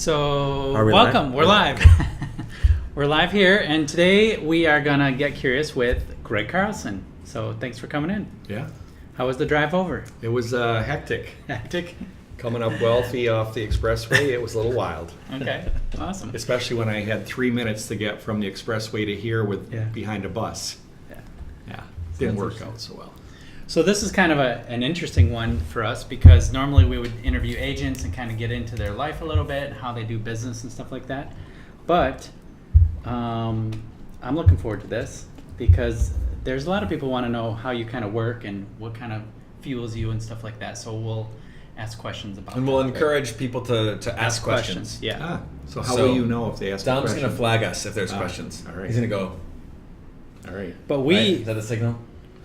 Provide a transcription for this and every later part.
So, Are we welcome. live? We're live. We're live here, and today we are going to get curious with Greg Carlson. So, thanks for coming in. Yeah. How was the drive over? It was hectic. Hectic? Coming up wealthy off the expressway, it was a little wild. Okay, awesome. Especially when I had 3 minutes to get from the expressway to here with Yeah. behind a bus. Yeah. Yeah, didn't That's work interesting. out so well. So, this is kind of an interesting one for us because normally we would interview agents and kind of get into their life a little bit, how they do business and stuff like that. But I'm looking forward to this because there's a lot of people want to know how you kind of work and what kind of fuels you and stuff like that. So we'll ask questions about And we'll that. encourage people to ask questions. Yeah. Ah, so how So, will you know if they ask a Dom's question? going to flag us if there's Ah, questions. all right. He's going to go. All right. But Right? we Is that the signal?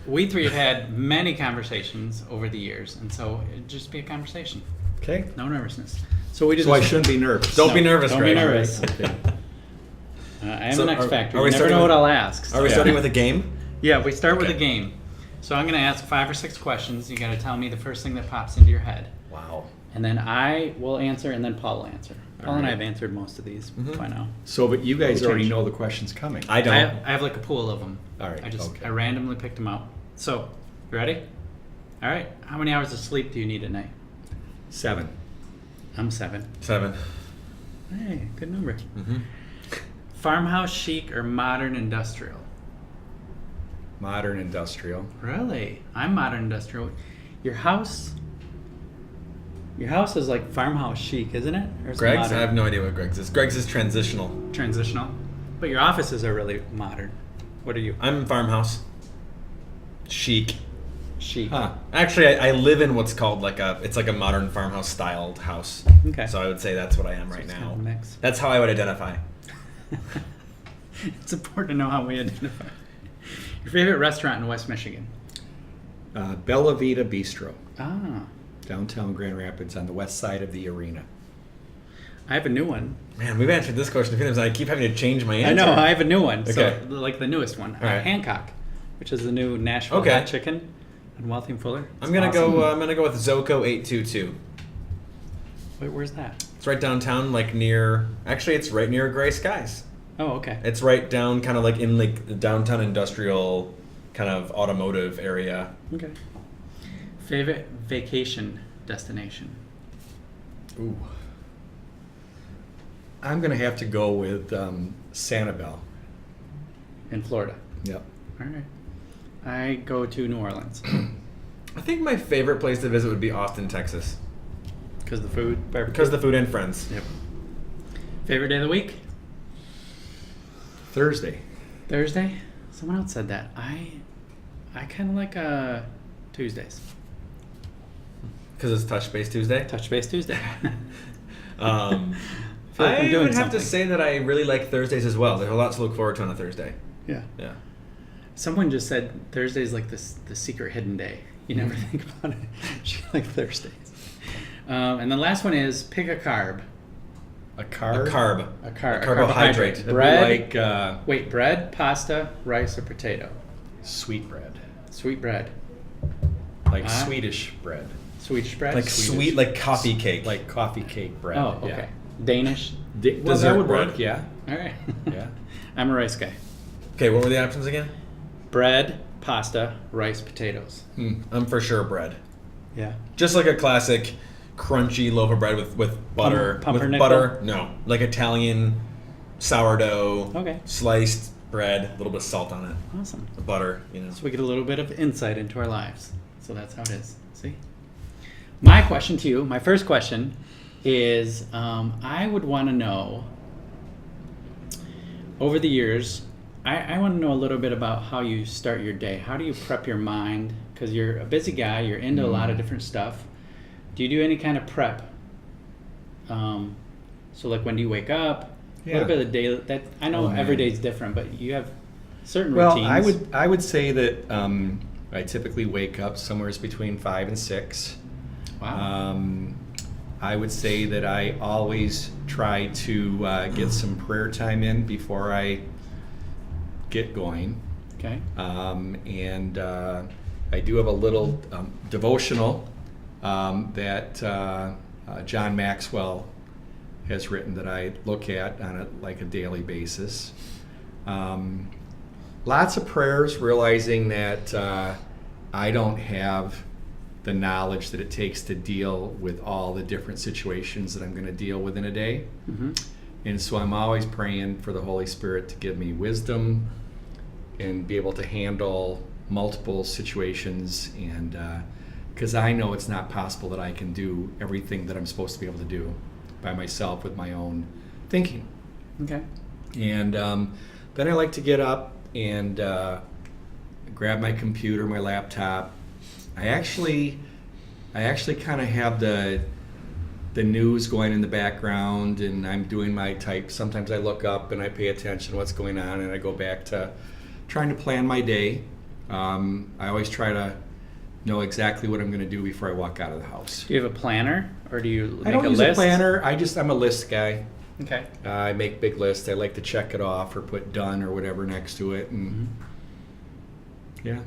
we three have had many conversations over the years, and so it'd just be a conversation. Okay. No nervousness. So we do So I this- shouldn't be nervous. Don't be nervous, Don't be Greg. nervous. Okay. I am So an X are- Factor. are we You never starting know what with- I'll ask. Are we So- starting with a game? Yeah, we start with a Okay. game. So I'm going to ask 5 or 6 questions. You got to tell me the first thing that pops into your head. Wow. And then I will answer, and then Paul will answer. Paul and I right. have answered most of these Mhm. by now. So, but you guys We'll already change. know the question's coming. I don't. I have like a pool of them. All right, I okay. randomly picked them out. So, you ready? All right. How many hours of sleep do you need at night? 7. I'm 7. 7. Hey, good number. Mm-hmm. Farmhouse chic or modern industrial? Modern industrial. Really? I'm modern industrial. Your house is like farmhouse chic, isn't it? Or is it Greg's? modern? I have no idea what Greg's is. Greg's is transitional. Transitional. But your offices are really modern. What are you? I'm farmhouse. Chic. Chic. Huh. Actually, I live in what's called it's like a modern farmhouse styled house. Okay. So I would say that's what I am So right it's kind now. of a mix. That's how I would identify. It's important to know how we identify. Your favorite restaurant in West Michigan? Bella Vita Bistro, Ah, downtown Grand Rapids on the west side of the arena. I have a new one. Man, we've answered this question a few times, and I keep having to change my answer. I know, I have a new one. Okay. So, like the newest one. All right. Hancock, which is the new Nashville Okay. hot chicken on Wealthy and Fuller. I'm gonna go. I'm gonna go with Zoco 822. Wait, where's that? It's right downtown, like near. Actually, it's right near Gray Skies. Oh, okay. It's right down, kind of like in like the downtown industrial, kind of automotive area. Okay. Favorite vacation destination? Ooh. I'm going to have to go with Sanibel. In Florida. Yep. All right. I go to New Orleans. I think my favorite place to visit would be Austin, Texas, Because the food, barbecue. because the food and friends. Yep. Favorite day of the week? Thursday. Thursday? Someone else said that. I kind of like Tuesdays. Because it's Touch Base Tuesday. Touch Base Tuesday. Um, feel like I'm I doing would have to something. say that I really like Thursdays as well. There's a lot to look forward to on a Thursday. Yeah. Yeah. Someone just said Thursday's like the secret hidden day. You never think about it. She like Thursdays. And the last one is pick a carb. A carb? A carb. A A carbohydrate. carbohydrate. That'd be Bread. like Wait, bread, pasta, rice, or potato? sweet bread. Sweet bread. Like Ah. Swedish bread. Swedish bread? Like sweet, like coffee cake. Like coffee cake bread. Oh, okay. Yeah. Danish? Well, Dessert that would bread. work, yeah. All right. Yeah. I'm a rice guy. Okay, what were the options again? Bread, pasta, rice, potatoes. I'm for sure bread. Yeah. Just like a classic crunchy loaf of bread with butter. With pumpernickel? butter? No. Like Italian sourdough. Okay. Sliced bread, a little bit of salt on it. Awesome. Butter, you know. So we get a little bit of insight into our lives. So that's how it is. See? My question to you, my first question is I would want to know, over the years, I want to know a little bit about how you start your day. How do you prep your mind? Because you're a busy guy, you're into a lot of different stuff. Do you do any kind of prep? So like when do you wake up? A Yeah. little bit of the day that I know Oh, man. every day's different, but you have certain Well, routines. I would say that I typically wake up somewhere between 5 and 6. Wow. I would say that I always try to get some prayer time in before I get going. Okay. And I do have a little devotional that John Maxwell has written that I look at on a daily basis. Lots of prayers, realizing that I don't have the knowledge that it takes to deal with all the different situations that I'm going to deal with in a day. Mm-hmm. And so I'm always praying for the Holy Spirit to give me wisdom and be able to handle multiple situations, and because I know it's not possible that I can do everything that I'm supposed to be able to do by myself with my own thinking. Okay. And then I like to get up and grab my computer, my laptop. I actually kind of have the news going in the background, and I'm doing my type. Sometimes I look up and I pay attention to what's going on, and I go back to trying to plan my day. I always try to know exactly what I'm going to do before I walk out of the house. Do you have a planner, or do you make I don't a use list? a planner. I'm a list guy. Okay. I make big lists. I like to check it off or put done or whatever next to it, and yeah.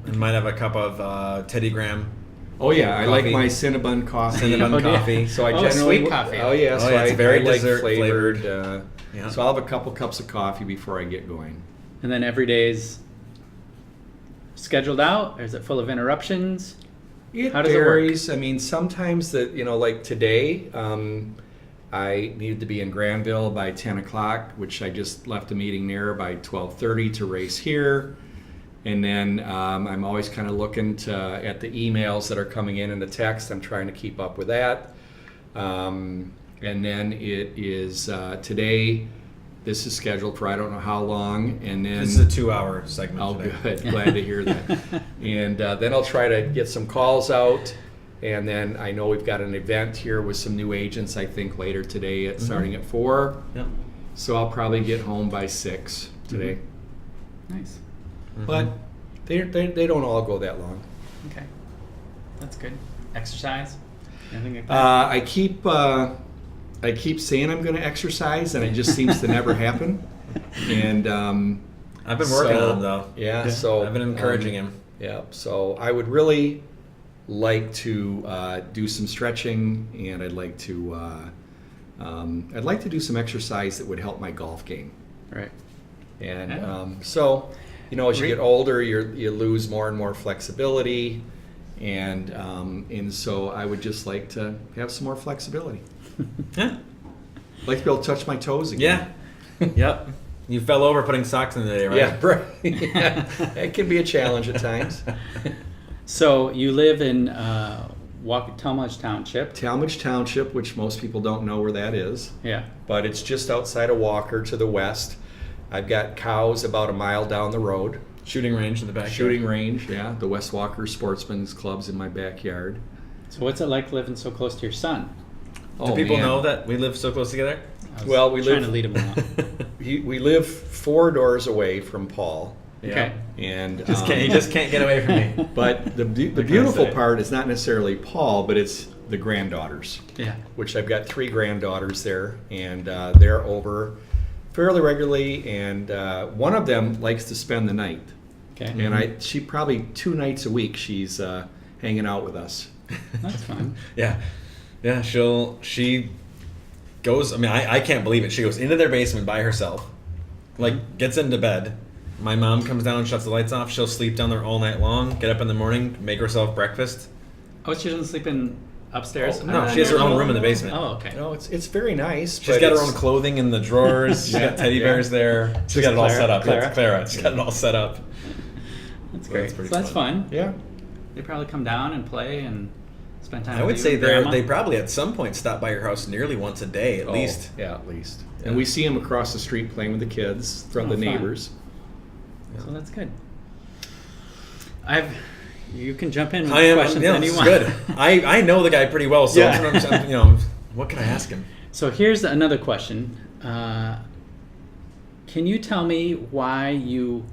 And might have a cup of Teddy Graham. Oh yeah, I like Coffee. my Cinnabon coffee. Cinnabon Oh, yeah. coffee. So I Oh, generally sweet coffee. Oh yeah, so yeah, it's I very I like dessert flavored. Yeah. So I'll have a couple cups of coffee before I get going. And then every day's scheduled out, or is it full of interruptions? It How does it work? varies. I mean, sometimes like today, I needed to be in Granville by 10 o'clock, which I just left a meeting there by 12:30 to race here. And then I'm always kind of looking at the emails that are coming in and the text. I'm trying to keep up with that. And then it is today. This is scheduled for I don't know how long, and then This is a 2-hour segment oh, today. good. Glad to hear that. And then I'll try to get some calls out. And then I know we've got an event here with some new agents, I think, later today at starting at 4. Yep. So I'll probably get home by 6 today. Nice. But they don't all go that long. Okay. That's good. Exercise? Anything like that? I keep saying I'm going to exercise, and it just seems to never happen. And I've been working so- on him though. Yeah, so I've been encouraging him. Yeah, so I would really like to do some stretching, and I'd like to do some exercise that would help my golf game. Right. And Yeah. so, as you get older, you lose more and more flexibility, and so I would just like to have some more flexibility. Yeah. Like to be able to touch my toes again. Yeah. Yep. You fell over putting socks in the day, right? Yeah, right. Yeah. It can be a challenge at times. So you live in Talmadge Township. Talmadge Township, which most people don't know where that is, Yeah. but it's just outside of Walker to the west. I've got cows about a mile down the road. Shooting range in the back. Shooting range, yeah. The West Walker Sportsman's Club's in my backyard. So what's it like living so close to your son? Do people man. know that we live so close together? I was Well, we trying live- to lead him along. We live 4 doors away from Paul. Okay. And He just can't get away from me. But the can I beautiful say? part is not necessarily Paul, but it's the granddaughters, Yeah. which I've got 3 granddaughters there, and they're over fairly regularly, and one of them likes to spend the night. Okay. And she probably 2 nights a week she's hanging out with us. That's fun. Yeah. Yeah, she goes, I can't believe it. She goes into their basement by herself, gets into bed. My mom comes down and shuts the lights off. She'll sleep down there all night long, get up in the morning, make herself breakfast. Oh, she doesn't sleep in upstairs? Oh, No, she has her own room in the basement. Oh, okay. No, it's very nice. She's but got her it's- own clothing in the drawers. She's got teddy Yeah. bears there. She's got it all Clara? set up. Clara? That's Clara. She's got it all set up. That's So great. that's pretty So that's fun. Yeah. They probably come down and play and spend time I would with you say and Grandma. they probably at some point stop by your house nearly once a day at least. Yeah, at least. Yeah. And we see them across the street playing with the kids from Oh, the fun. neighbors. So that's good. You can jump in with I am. questions Yeah, that this you is want. good. I know the guy pretty well, so Yeah. sometimes what can I ask him? So here's another question. Can you tell me why you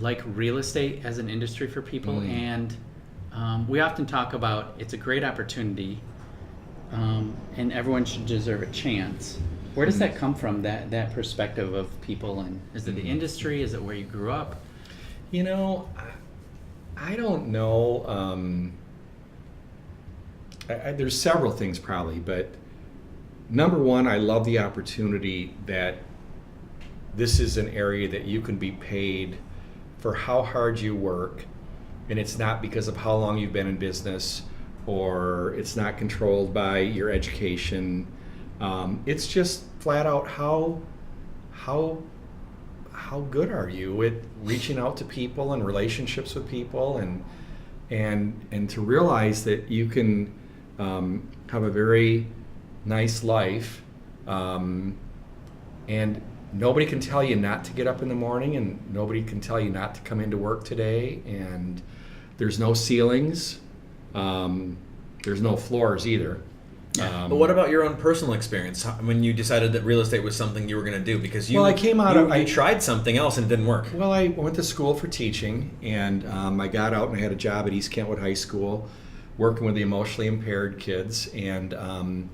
like real estate as an industry for people? And we often talk about it's a great opportunity, and everyone should deserve a chance. Where does that come from? That perspective of people, and is it the industry? Is it where you grew up? I don't know. There's several things probably, but number one, I love the opportunity that this is an area that you can be paid for how hard you work, and it's not because of how long you've been in business, or it's not controlled by your education. It's just flat out how good are you at reaching out to people and relationships with people, and to realize that you can have a very nice life, and nobody can tell you not to get up in the morning, and nobody can tell you not to come into work today, and there's no ceilings, there's no floors either. But what about your own personal experience when you decided that real estate was something you were going to do? Because I came out of... You tried something else and it didn't work. Well, I went to school for teaching, and I got out and I had a job at East Kentwood High School working with the emotionally impaired kids, and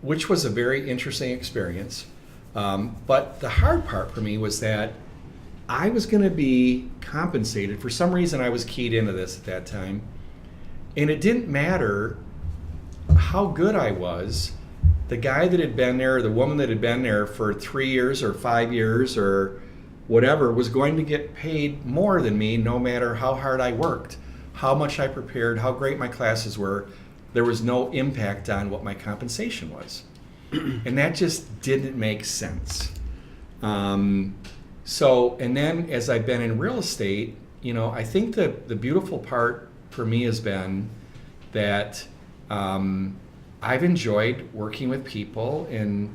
which was a very interesting experience. But the hard part for me was that I was going to be compensated. For some reason, I was keyed into this at that time. And it didn't matter how good I was. The guy that had been there, the woman that had been there for 3 years or 5 years or whatever, was going to get paid more than me no matter how hard I worked, how much I prepared, how great my classes were. There was no impact on what my compensation was. And that just didn't make sense. And then as I've been in real estate, I think the beautiful part for me has been that I've enjoyed working with people, and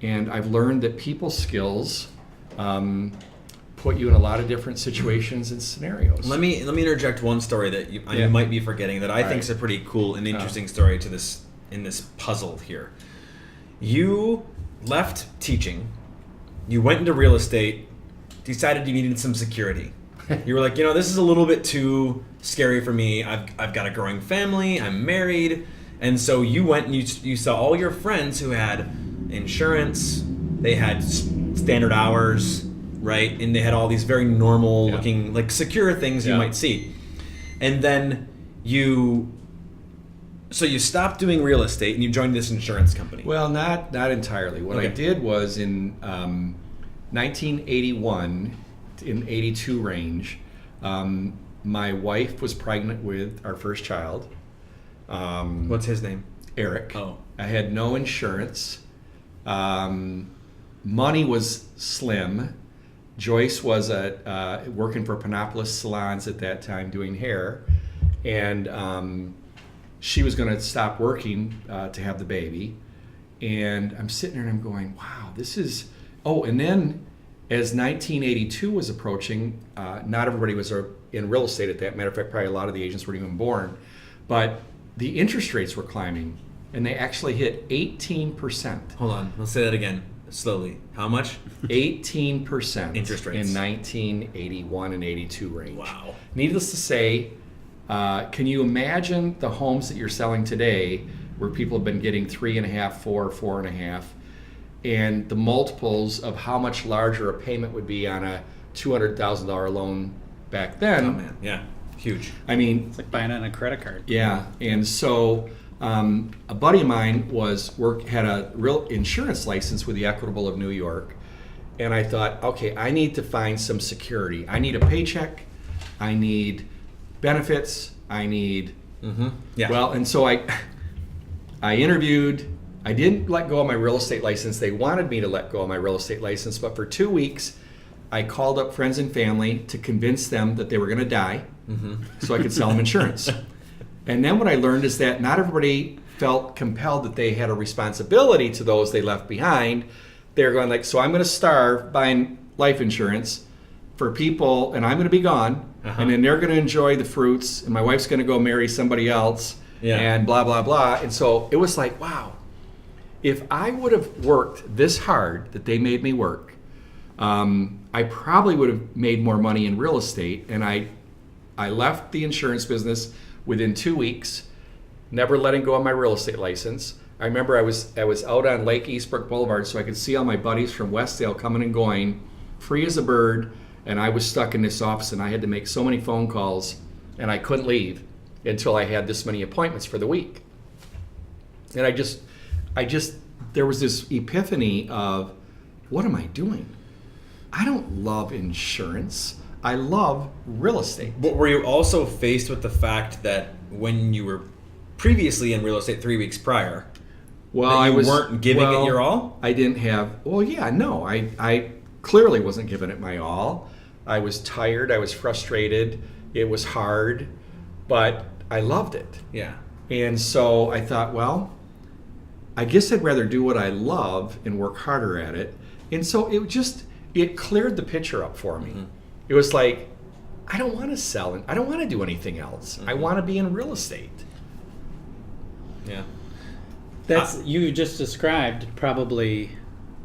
I've learned that people skills put you in a lot of different situations and scenarios. Let me interject one story that you might be forgetting that I think is a pretty cool and interesting story to this in this puzzle here. You left teaching, you went into real estate, decided you needed some security. You were like, this is a little bit too scary for me. I've got a growing family, I'm married. And so you went and you saw all your friends who had insurance, they had standard hours, right? And they had all these very normal looking, like secure things you might see. And then you stopped doing real estate and you joined this insurance company. Well, not entirely. What I did was in 1981, in 82 range, my wife was pregnant with our first child. What's his name? Eric. Oh. I had no insurance. Money was slim. Joyce was working for Panopolis Salons at that time doing hair, and she was going to stop working to have the baby. And I'm sitting there and I'm going, wow, this is... Oh, and then as 1982 was approaching, not everybody was in real estate at that. Matter of fact, probably a lot of the agents weren't even born. But the interest rates were climbing, and they actually hit 18%. Hold on, let's say that again, slowly. How much? 18% interest rates in 1981 and 82 range. Wow. Needless to say, can you imagine the homes that you're selling today where people have been getting 3.5, 4, 4.5, and the multiples of how much larger a payment would be on a $200,000 loan back then? Oh man, yeah, huge. I mean, It's like buying on a credit card. yeah, and so a buddy of mine had a real insurance license with the Equitable of New York, and I thought, okay, I need to find some security. I need a paycheck. I need benefits. I need well, and so I interviewed. I didn't let go of my real estate license. They wanted me to let go of my real estate license, but for 2 weeks, I called up friends and family to convince them that they were going to die, so I could sell them insurance. And then what I learned is that not everybody felt compelled that they had a responsibility to those they left behind. They're going like, so I'm going to starve buying life insurance for people, and I'm going to be gone, and then they're going to enjoy the fruits, and my wife's going to go marry somebody else, and blah, blah, blah. And so it was like, wow, if I would have worked this hard that they made me work, I probably would have made more money in real estate. And I left the insurance business within 2 weeks, never letting go of my real estate license. I remember I was out on Lake Eastbrook Boulevard, so I could see all my buddies from Westdale coming and going, free as a bird, and I was stuck in this office, and I had to make so many phone calls, and I couldn't leave until I had this many appointments for the week. And I just, there was this epiphany of, what am I doing? I don't love insurance. I love real estate. But were you also faced with the fact that when you were previously in real estate 3 weeks prior, that you weren't giving it your all? I didn't have, I clearly wasn't giving it my all. I was tired, I was frustrated, it was hard, but I loved it. Yeah. And so I thought, well, I guess I'd rather do what I love and work harder at it. And so it cleared the picture up for me. Mm-hmm. It was like, I don't want to sell and I don't want to do anything else. Mm-hmm. I want to be in real estate. Yeah. You just described probably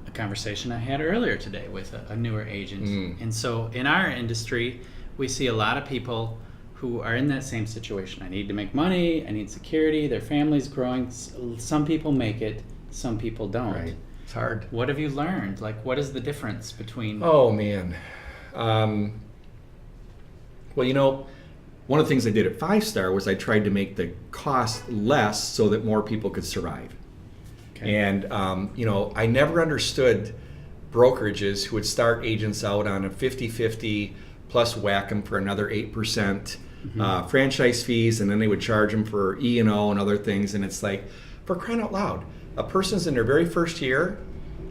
a conversation I had earlier today with a newer agent. And so in our industry, we see a lot of people who are in that same situation. I need to make money, I need security, their family's growing. Some people make it, some people don't. Right. It's hard. What have you learned? Like, what is the difference between... Oh, man. Well, one of the things I did at 5-Star was I tried to make the cost less so that more people could survive. Okay. And, I never understood brokerages who would start agents out on a 50-50 plus whack them for another 8% franchise fees, and then they would charge them for E&O and other things. And it's like, for crying out loud, a person's in their very first year,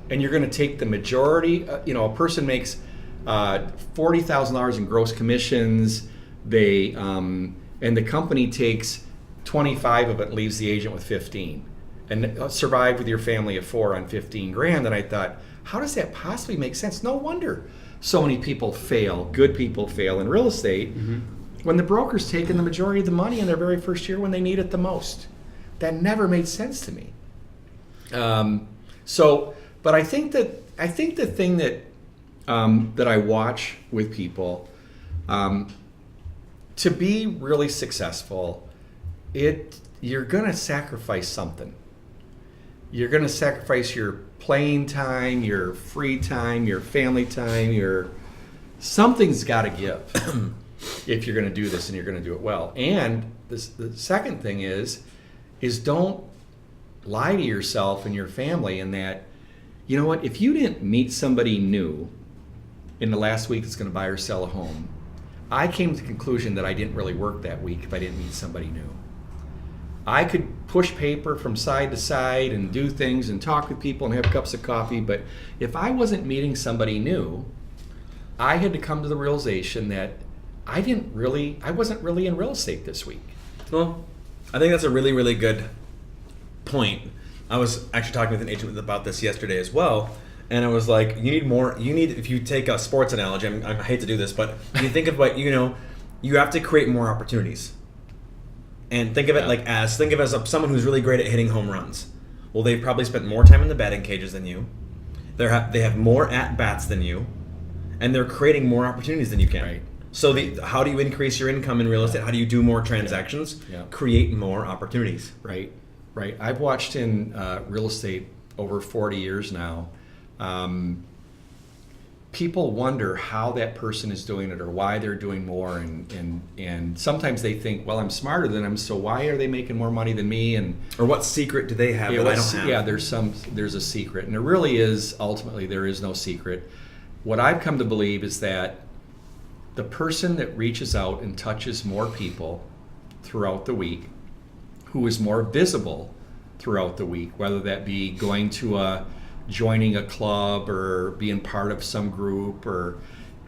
and you're going to take the majority. A person makes $40,000 in gross commissions. They and the company takes 25 of it, and leaves the agent with 15, and survive with your family of 4 on 15 grand. And I thought, how does that possibly make sense? No wonder so many people fail. Good people fail in real estate when the broker's taking the majority of the money in their very first year when they need it the most. That never made sense to me. But I think the thing that that I watch with people, to be really successful, you're gonna sacrifice something. You're gonna sacrifice your playing time, your free time, your family time. Something's got to give if you're gonna do this and you're gonna do it well. And the second thing is don't lie to yourself and your family in that, you know what, if you didn't meet somebody new in the last week that's going to buy or sell a home, I came to the conclusion that I didn't really work that week if I didn't meet somebody new. I could push paper from side to side and do things and talk with people and have cups of coffee, but if I wasn't meeting somebody new, I had to come to the realization that I wasn't really in real estate this week. Well, I think that's a really, really good point. I was actually talking with an agent about this yesterday as well, and I was like, if you take a sports analogy, I hate to do this, but you think of you have to create more opportunities. And think of it as someone who's really great at hitting home runs. Well, they've probably spent more time in the batting cages than you. They have more at-bats than you, and they're creating more opportunities than you can. Right. So how do you increase your income in real estate? How do you do more transactions? Yeah. Create more opportunities. Right. I've watched in real estate over 40 years now. People wonder how that person is doing it or why they're doing more, and sometimes they think, well, I'm smarter than them, so why are they making more money than me? Or what secret do they have that I don't have? Yeah, there's a secret, and ultimately there is no secret. What I've come to believe is that the person that reaches out and touches more people throughout the week, who is more visible throughout the week, whether that be joining a club or being part of some group or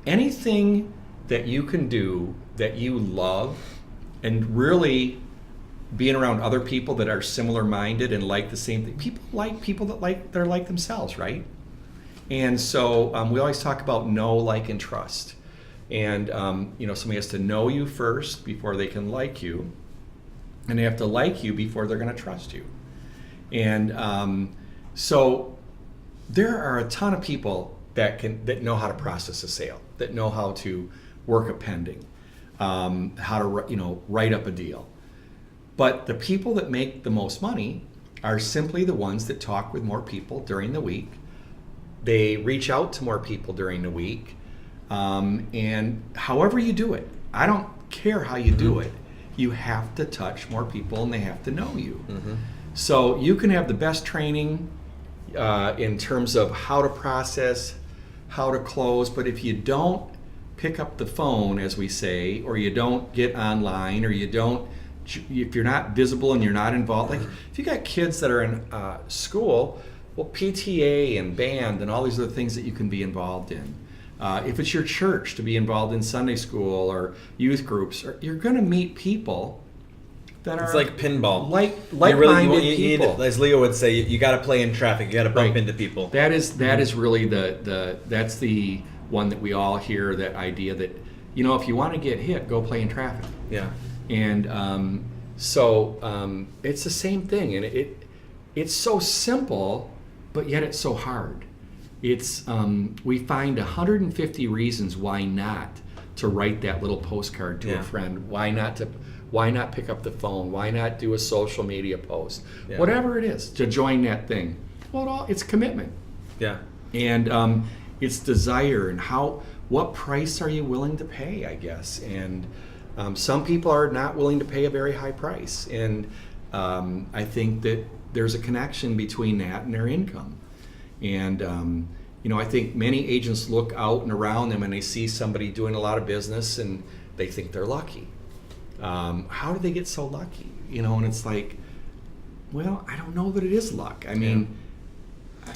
anything that you can do that you love, and really being around other people that are similar minded and like the same thing. People that are like themselves, right? And so we always talk about know, like, and trust. And somebody has to know you first before they can like you, and they have to like you before they're going to trust you. And so there are a ton of people that know how to process a sale, that know how to work a pending, how to write up a deal. But the people that make the most money are simply the ones that talk with more people during the week. They reach out to more people during the week, and however you do it, I don't care how you do it. You have to touch more people, and they have to know you. So you can have the best training in terms of how to process, how to close, but if you don't pick up the phone, as we say, or you don't get online, or if you're not visible and you're not involved, like if you got kids that are in school, well, PTA and band and all these other things that you can be involved in. If it's your church, to be involved in Sunday school or youth groups, you're going to meet people that are It's like pinball. Like-minded people. As Leo would say, you got to play in traffic. You got to bump into people. That is really that's the one that we all hear, that idea that, if you want to get hit, go play in traffic. Yeah. And so it's the same thing, and it's so simple, but yet it's so hard. It's we find 150 reasons why not to write that little postcard to a friend. Why not pick up the phone? Why not do a social media post? Yeah. Whatever it is to join that thing. Well, it's commitment. Yeah. And it's desire, and what price are you willing to pay, I guess. And some people are not willing to pay a very high price, and I think that there's a connection between that and their income. And I think many agents look out and around them and they see somebody doing a lot of business and they think they're lucky. How do they get so lucky? And it's like, well, I don't know that it is luck. I mean,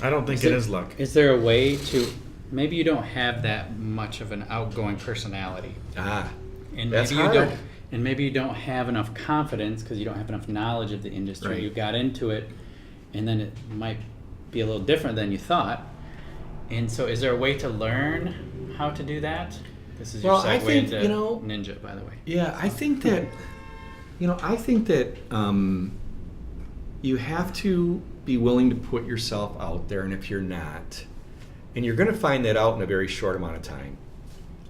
I don't think it is luck. Is there a way to, maybe you don't have that much of an outgoing personality. And that's maybe hard. And maybe you don't have enough confidence because you don't have enough knowledge of the industry. Right. You got into it, and then it might be a little different than you thought. And so, is there a way to learn how to do that? This is your Well, I segue think, into Ninja, by the way. Yeah, I think that, you have to be willing to put yourself out there, and if you're not, and you're going to find that out in a very short amount of time.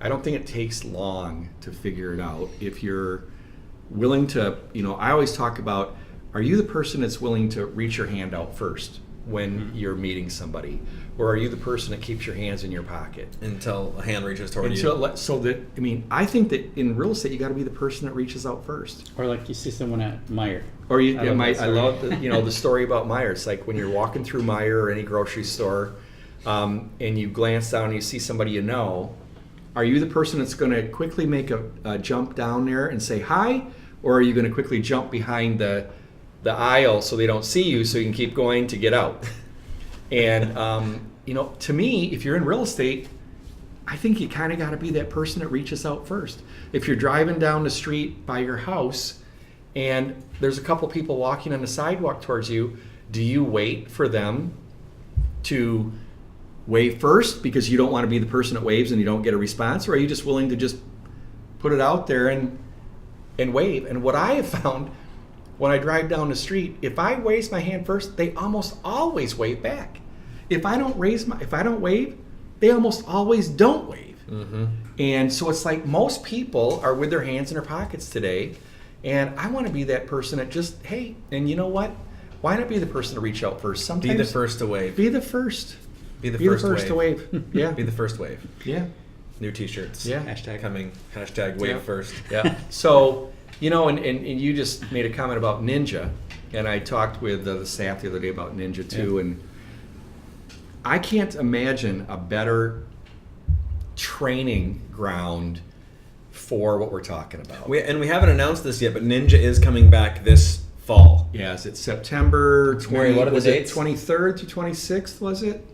I don't think it takes long to figure it out. If you're willing to, I always talk about, are you the person that's willing to reach your hand out first when you're meeting somebody? Or are you the person that keeps your hands in your pocket? Until a hand reaches toward you. So that, I think that in real estate, you got to be the person that reaches out first. Or like you see someone at Meijer. Or I love the story about Meijer. It's like when you're walking through Meijer or any grocery store, and you glance down and you see somebody you know. Are you the person that's going to quickly make a jump down there and say hi, or are you going to quickly jump behind the aisle so they don't see you, so you can keep going to get out? And to me, if you're in real estate, I think you kind of got to be that person that reaches out first. If you're driving down the street by your house and there's a couple people walking on the sidewalk towards you, do you wait for them to wave first because you don't want to be the person that waves and you don't get a response, or are you just willing to just put it out there and wave? And what I have found when I drive down the street, if I raise my hand first, they almost always wave back. If I don't wave, they almost always don't wave. Mm-hmm. And so it's like most people are with their hands in their pockets today, and I want to be that person that just, hey, and you know what? Why not be the person to reach out first? Sometimes Be the first to wave. Be the first. Be the first to wave. Yeah. Be the first wave. Yeah. New T-shirts. Yeah. Hashtag coming. Hashtag wave first. Yeah. So, and you just made a comment about Ninja, and I talked with the staff the other day about Ninja too, and I can't imagine a better training ground for what we're talking about. We haven't announced this yet, but Ninja is coming back this fall. Yes, it's September 20. Mary, what are the dates? 23rd to 26th, was it?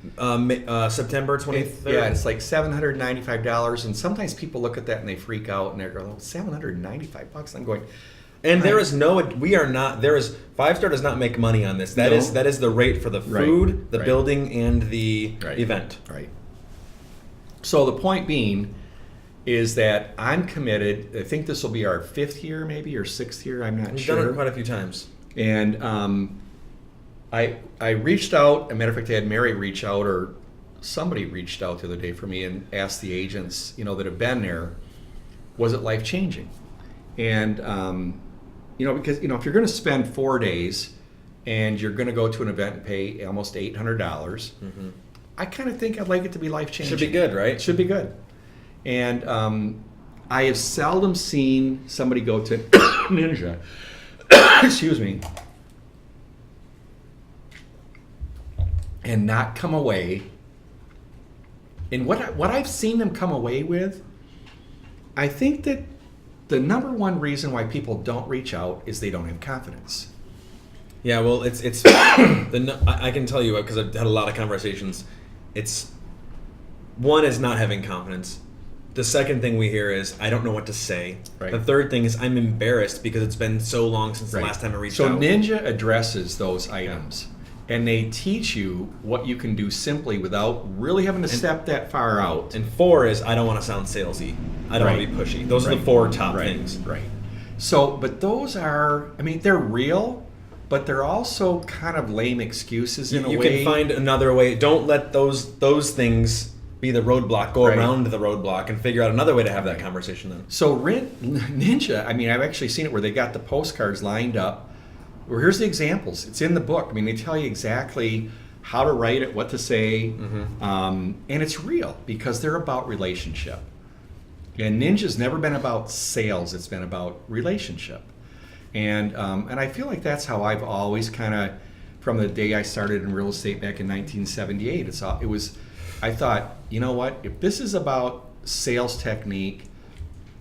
September 23rd. Yeah, it's like $795, and sometimes people look at that and they freak out and they're going, $795. I'm going, and there is Five Star does not make money on this. That is the rate for the food, the building, and the event. Right. So the point being is that I'm committed. I think this will be our 5th year, maybe, or 6th year. I'm not sure. We've done it quite a few times. And I reached out. As a matter of fact, I had Mary reach out, or somebody reached out the other day for me and asked the agents, that have been there, was it life changing? And because if you're going to spend 4 days and you're going to go to an event and pay almost $800, I kind of think I'd like it to be life changing. Should be good, right? Should be good. And I have seldom seen somebody go to Ninja, excuse me, and not come away. And what I've seen them come away with, I think that the number one reason why people don't reach out is they don't have confidence. Yeah, well, it's I can tell you because I've had a lot of conversations. It's one is not having confidence. The second thing we hear is I don't know what to say. Right. The third thing is I'm embarrassed because it's been so long since the last time I reached out. So Ninja addresses those items, and they teach you what you can do simply without really having to step that far out. And 4 is I don't want to sound salesy. I don't want to be pushy. Those are the 4 top things. Right. So, but those are, I mean, they're real, but they're also kind of lame excuses in a way. You can find another way. Don't let those things be the roadblock. Go around the roadblock and figure out another way to have that conversation then. So Ninja, I mean, I've actually seen it where they got the postcards lined up. Well, here's the examples. It's in the book. I mean, they tell you exactly how to write it, what to say, and it's real because they're about relationship. And Ninja's never been about sales. It's been about relationship. And I feel like that's how I've always kind of, from the day I started in real estate back in 1978, I thought, you know what, if this is about sales technique,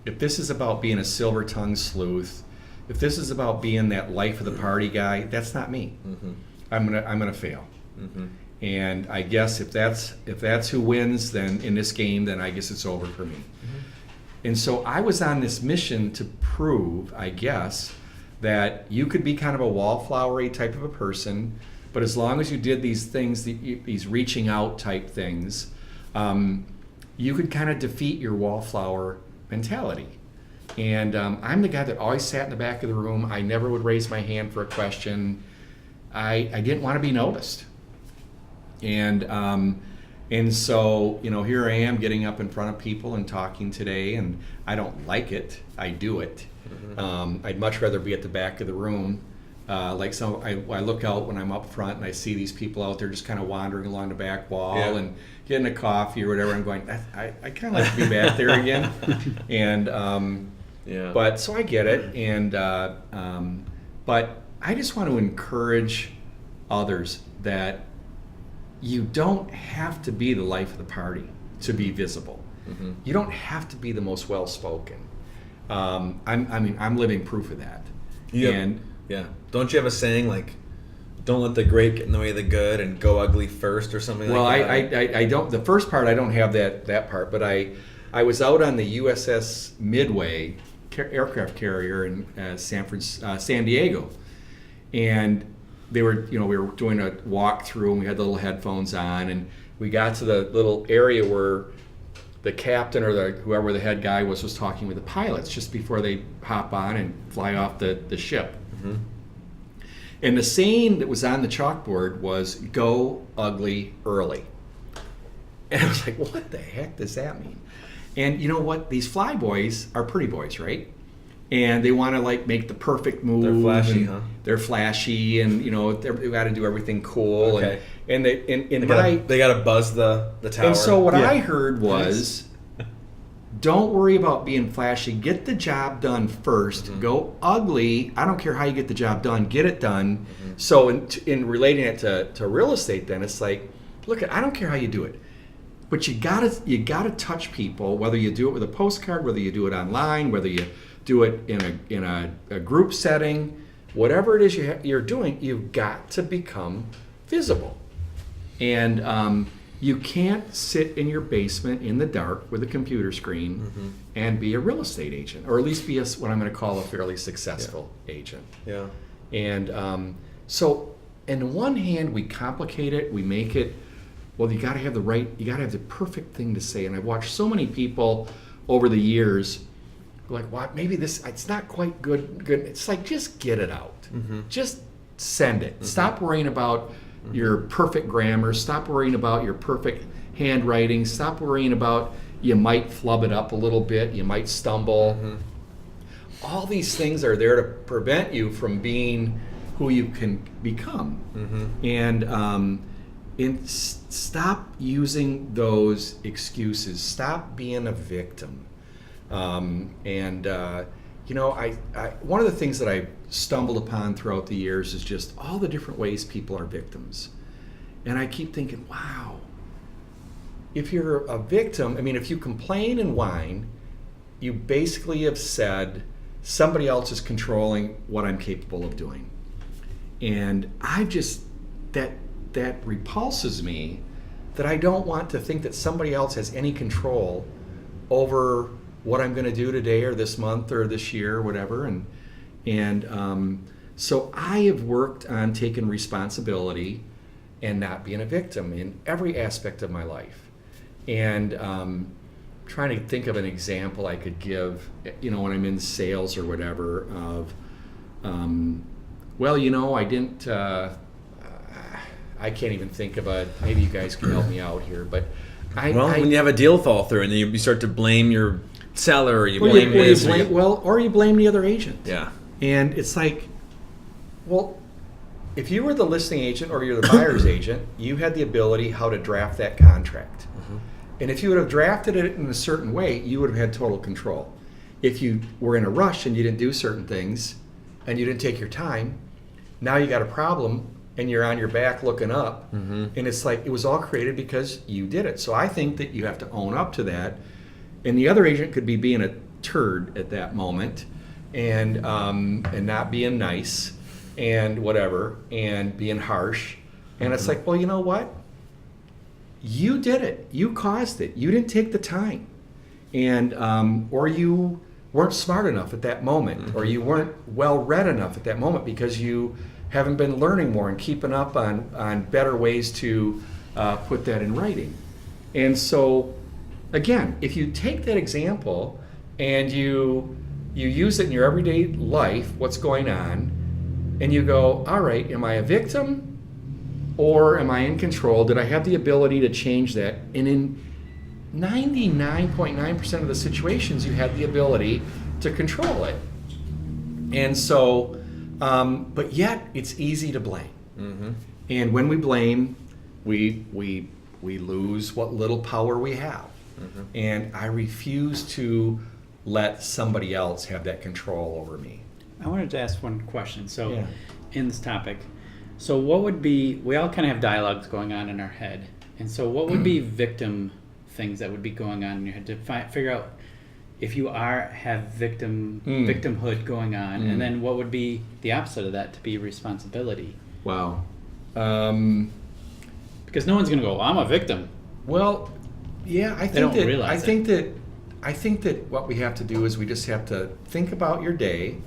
if this is about being a silver-tongued sleuth, if this is about being that life of the party guy, that's not me. I'm gonna fail. And I guess if that's who wins, then in this game, then I guess it's over for me. And so I was on this mission to prove, I guess, that you could be kind of a wallflowery type of a person, but as long as you did these things, these reaching out type things, you could kind of defeat your wallflower mentality. And I'm the guy that always sat in the back of the room. I never would raise my hand for a question. I didn't want to be noticed. And so, you know, here I am getting up in front of people and talking today, and I don't like it. I do it. I'd much rather be at the back of the room. I look out when I'm up front and I see these people out there just kind of wandering along the back wall and getting a coffee or whatever. I'm going, I kind of like to be back there again. And but so I get it. And but I just want to encourage others that you don't have to be the life of the party to be visible. You don't have to be the most well-spoken. I'm living proof of that. Don't you have a saying like, don't let the great get in the way of the good and go ugly first or something like that? Well, I don't, the first part I don't have that part, but I was out on the USS Midway aircraft carrier in San Diego, and we were doing a walkthrough and we had the little headphones on, and we got to the little area where the captain or whoever the head guy was talking with the pilots just before they hop on and fly off the ship. And the saying that was on the chalkboard was, go ugly early. And I was like, what the heck does that mean? And you know what? These fly boys are pretty boys, right? And they want to like make the perfect move. They're flashy, They're flashy, and you know they got to do everything cool. Okay. And they got to buzz the tower. And so what I heard was, don't worry about being flashy. Get the job done first. Go ugly. I don't care how you get the job done. Get it done. So in relating it to real estate, then it's like, look, I don't care how you do it, but you gotta touch people. Whether you do it with a postcard, whether you do it online, whether you do it in a group setting, whatever it is you're doing, you've got to become visible. And you can't sit in your basement in the dark with a computer screen and be a real estate agent, or at least be what I'm going to call a fairly successful agent. Yeah. And so, on one hand, we complicate it, we make it. Well, you got to have the perfect thing to say. And I've watched so many people over the years, like, well, maybe it's not quite good. It's like, just get it out. Just send it. Stop worrying about your perfect grammar. Stop worrying about your perfect handwriting. Stop worrying about you might flub it up a little bit. You might stumble. All these things are there to prevent you from being who you can become. And stop using those excuses. Stop being a victim. You know, I one of the things that I stumbled upon throughout the years is just all the different ways people are victims. And I keep thinking, wow, if you're a victim, I mean, if you complain and whine, you basically have said somebody else is controlling what I'm capable of doing. And I just, that repulses me, that I don't want to think that somebody else has any control over what I'm going to do today or this month or this year or whatever. And so I have worked on taking responsibility and not being a victim in every aspect of my life. And trying to think of an example I could give, when I'm in sales or whatever, of, I didn't, I can't even think of maybe you guys can help me out here, but when you have a deal fall through and then you start to blame your seller, or you blame this. Or you blame the other agent. Yeah. And it's like, well, if you were the listing agent or you're the buyer's agent, you had the ability how to draft that contract. Mm-hmm. And if you would have drafted it in a certain way, you would have had total control. If you were in a rush and you didn't do certain things and you didn't take your time, now you got a problem and you're on your back looking up. Mm-hmm. And it's like, it was all created because you did it. So I think that you have to own up to that. And the other agent could be being a turd at that moment and not being nice and whatever, and being harsh. And it's like, well, you know what? You did it. You caused it. You didn't take the time. And or you weren't smart enough at that moment, mm-hmm. or you weren't well read enough at that moment because you haven't been learning more and keeping up on better ways to put that in writing. And so, again, if you take that example and you use it in your everyday life, what's going on, and you go, all right, am I a victim or am I in control? Did I have the ability to change that? And in 99.9% of the situations, you had the ability to control it. And so, but yet it's easy to blame. Mm-hmm. And when we blame, we lose what little power we have. Mm-hmm. And I refuse to let somebody else have that control over me. I wanted to ask one question. So, in this topic, so what would be, we all kind of have dialogues going on in our head. And so what would be victim things that would be going on in your head to figure out if you have victimhood going on, and then what would be the opposite of that to be responsibility? Wow. Because no one's going to go, well, I'm a victim. Well, yeah, I think that what we have to do is we just have to think about your day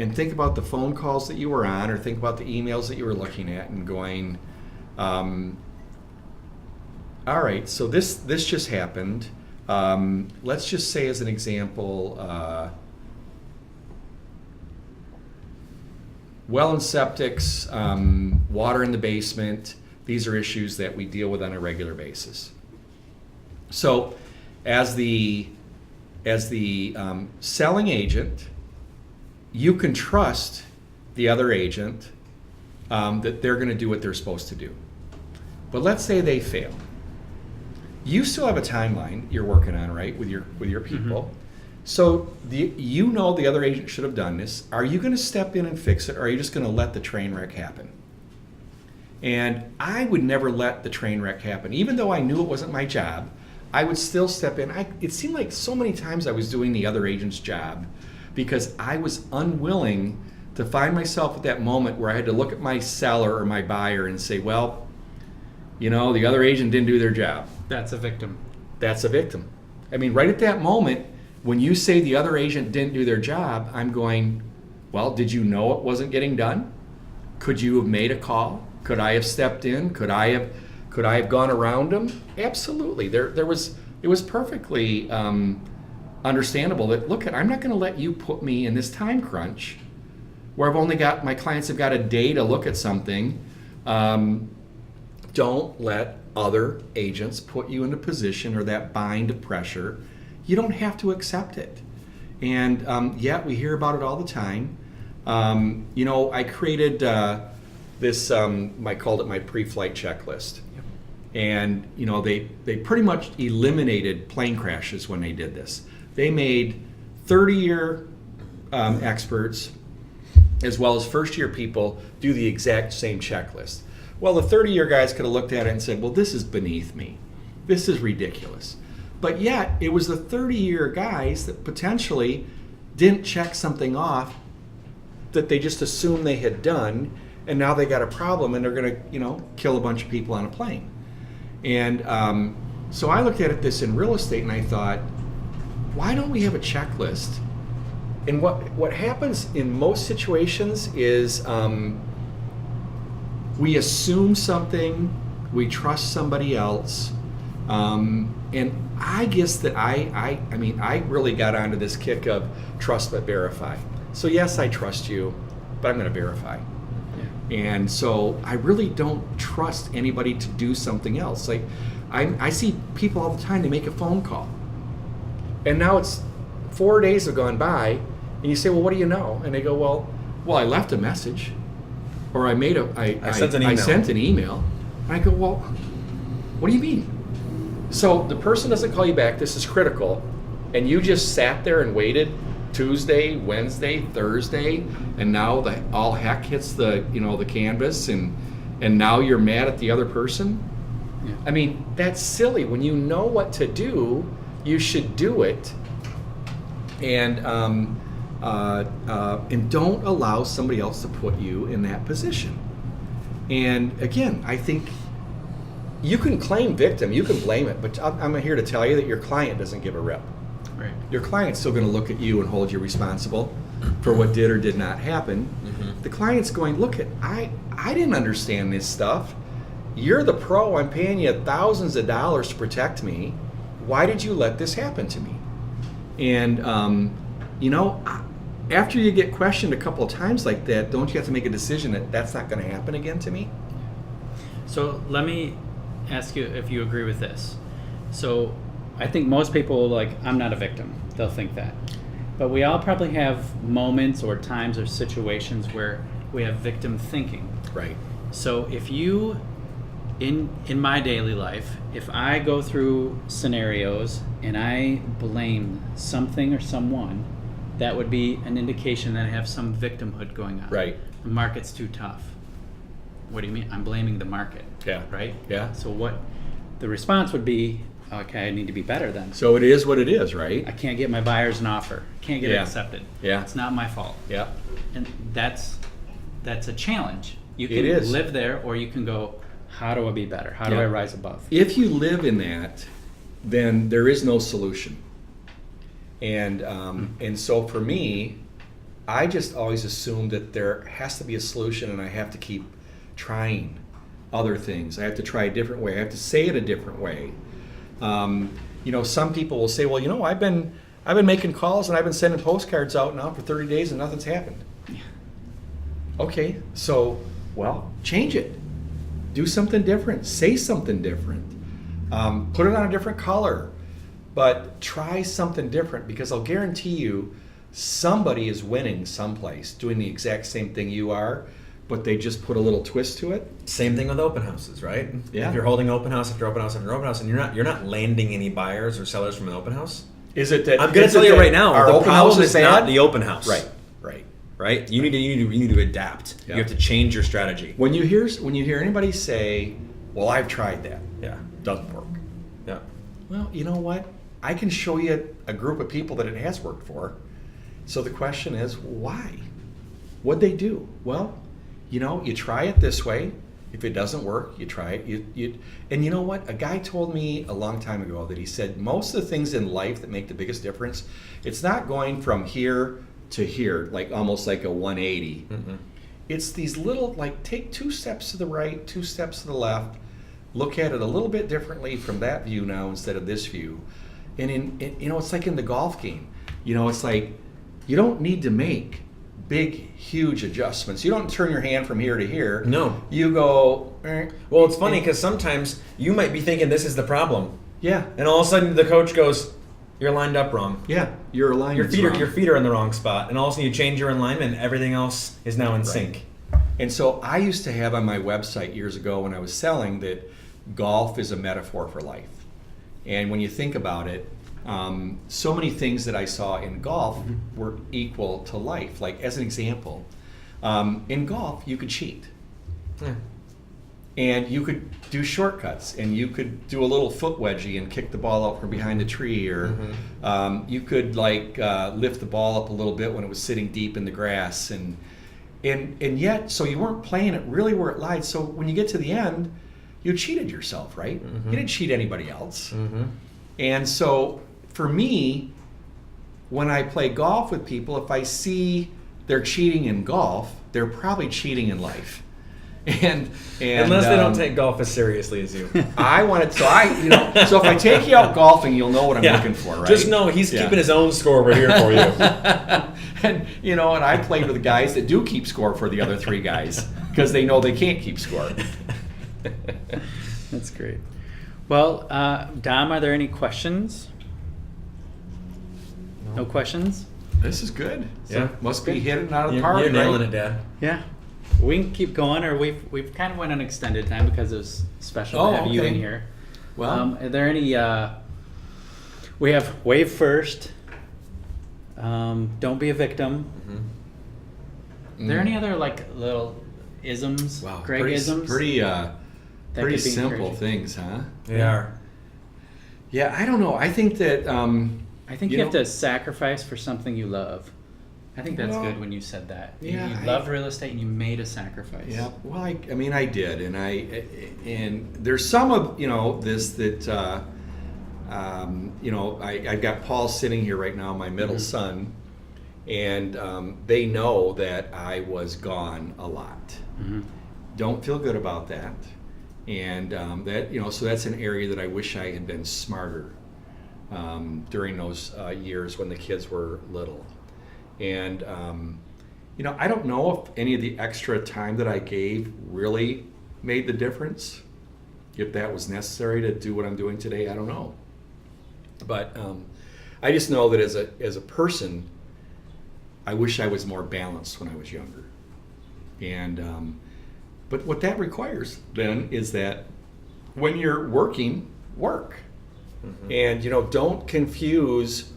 and think about the phone calls that you were on, or think about the emails that you were looking at and going, all right, so this just happened. Let's just say, as an example, well and septics, water in the basement, these are issues that we deal with on a regular basis. So as the selling agent, you can trust the other agent that they're going to do what they're supposed to do. But let's say they fail. You still have a timeline you're working on, right, with your people. Mm-hmm. So the other agent should have done this. Are you going to step in and fix it, or are you just going to let the train wreck happen? And I would never let the train wreck happen. Even though I knew it wasn't my job, I would still step in. It seemed like so many times I was doing the other agent's job because I was unwilling to find myself at that moment where I had to look at my seller or my buyer and say, well, the other agent didn't do their job. That's a victim. That's a victim. I mean, right at that moment, when you say the other agent didn't do their job, I'm going, well, did you know it wasn't getting done? Could you have made a call? Could I have stepped in? Could I have gone around them? Absolutely. It was perfectly understandable that, look, I'm not going to let you put me in this time crunch where my clients have got a day to look at something. Don't let other agents put you in a position or that bind of pressure. You don't have to accept it. And yet we hear about it all the time. I created this, I called it my pre-flight checklist. Yep. And, they pretty much eliminated plane crashes when they did this. They made 30-year experts as well as first-year people do the exact same checklist. Well, the 30-year guys could have looked at it and said, well, this is beneath me. This is ridiculous. But yet, it was the 30-year guys that potentially didn't check something off that they just assumed they had done, and now they got a problem, and they're going to, kill a bunch of people on a plane. And so I looked at this in real estate, and I thought, why don't we have a checklist? And what happens in most situations is we assume something, we trust somebody else, and I guess that I really got onto this kick of trust but verify. So yes, I trust you, but I'm going to verify. Yeah. And so I really don't trust anybody to do something else. Like I see people all the time, they make a phone call. And now it's 4 days have gone by, and you say, well, what do you know? And they go, well, I left a message, or I sent an email. And I go, well, what do you mean? So the person doesn't call you back. This is critical, and you just sat there and waited Tuesday, Wednesday, Thursday, and now all heck hits the canvas, and now you're mad at the other person. Yeah. I mean, that's silly. When you know what to do, you should do it, and don't allow somebody else to put you in that position. And again, I think you can claim victim, you can blame it, but I'm here to tell you that your client doesn't give a rip. Right. Your client's still going to look at you and hold you responsible for what did or did not happen. Mm-hmm. The client's going, look, I didn't understand this stuff. You're the pro. I'm paying you thousands of dollars to protect me. Why did you let this happen to me? And after you get questioned a couple of times like that, don't you have to make a decision that that's not going to happen again to me? So let me ask you if you agree with this. So I think most people I'm not a victim. They'll think that. But we all probably have moments or times or situations where we have victim thinking. Right. So if you, in my daily life, if I go through scenarios and I blame something or someone, that would be an indication that I have some victimhood going on. Right. The market's too tough. What do you mean? I'm blaming the market. Yeah. Right? Yeah. So what the response would be, okay, I need to be better then. So it is what it is, right? I can't get my buyers an offer. Can't get it accepted. Yeah. It's not my fault. Yeah. And that's a challenge. You It can is. live there, or you can go, how do I be better? How do I rise above? If you live in that, then there is no solution. And so for me, I just always assumed that there has to be a solution, and I have to keep trying other things. I have to try a different way. I have to say it a different way. Some people will say, well, I've been making calls and I've been sending postcards out now for 30 days and nothing's happened. Yeah. Okay, so, change it. Do something different. Say something different. Put it on a different color. But try something different, because I'll guarantee you somebody is winning someplace doing the exact same thing you are, but they just put a little twist to it. Same thing with open houses, right? Yeah. If you're holding open house after open house after open house, and you're not landing any buyers or sellers from an open house. Is it that I'm going to tell you right now, our the open problem house is not the open house. Right. You need to adapt. Yeah. You have to change your strategy. When you hear anybody say, "Well, I've tried that. Yeah. Doesn't work." Yeah. Well, you know what? I can show you a group of people that it has worked for. So the question is, why? What'd they do? Well, you try it this way. If it doesn't work, you try it. And you know what? A guy told me a long time ago that he said most of the things in life that make the biggest difference, it's not going from here to here, almost like a 180. Mm-hmm. It's these little, take 2 steps to the right, 2 steps to the left, look at it a little bit differently from that view now instead of this view. And it's like in the golf game. It's like you don't need to make big, huge adjustments. You don't turn your hand from here to here. No. You go. Well, it's funny because sometimes you might be thinking this is the problem. Yeah. And all of a sudden the coach goes, "You're lined up wrong." Yeah. Your alignment's wrong. Your feet are in the wrong spot, and all of a sudden you change your alignment, and everything else is now in sync. And so I used to have on my website years ago when I was selling that golf is a metaphor for life. And when you think about it, so many things that I saw in golf were equal to life. Like, as an example, in golf, you could cheat. Yeah. And you could do shortcuts, and you could do a little foot wedgie and kick the ball out from behind the tree, or you could lift the ball up a little bit when it was sitting deep in the grass, and yet, so you weren't playing it really where it lied. So when you get to the end, you cheated yourself, right? You didn't cheat anybody else. And so for me, when I play golf with people, if I see they're cheating in golf, they're probably cheating in life. And unless they don't take golf as seriously as you. so if I take you out golfing, you'll know what I'm looking for, right? Just know he's keeping his own score over here for you. And I play with the guys that do keep score for the other three guys because they know they can't keep score. That's great. Well, Dom, are there any questions? No questions? This is good. Yeah. Must be hitting out of the park. You're nailing right? it, Dad. Yeah. We can keep going, or we've kind of went on extended time because it was special to have you in here. Well, are there any? We have wave first. Don't be a victim. Are there any other little isms? Wow, Greg isms? Pretty could be simple encouraging? things, huh? They are. Yeah, I don't know. I think that I think you have to sacrifice for something you love. I think that's good when you said that. Yeah, you loved real estate and you made a sacrifice. Yeah, well, I did, and there's some of this that I've got Paul sitting here right now, my middle son, and they know that I was gone a lot. Don't feel good about that, and that so that's an area that I wish I had been smarter during those years when the kids were little. And, I don't know if any of the extra time that I gave really made the difference. If that was necessary to do what I'm doing today, I don't know. But I just know that as a person, I wish I was more balanced when I was younger. And but what that requires then is that when you're working, work. And don't confuse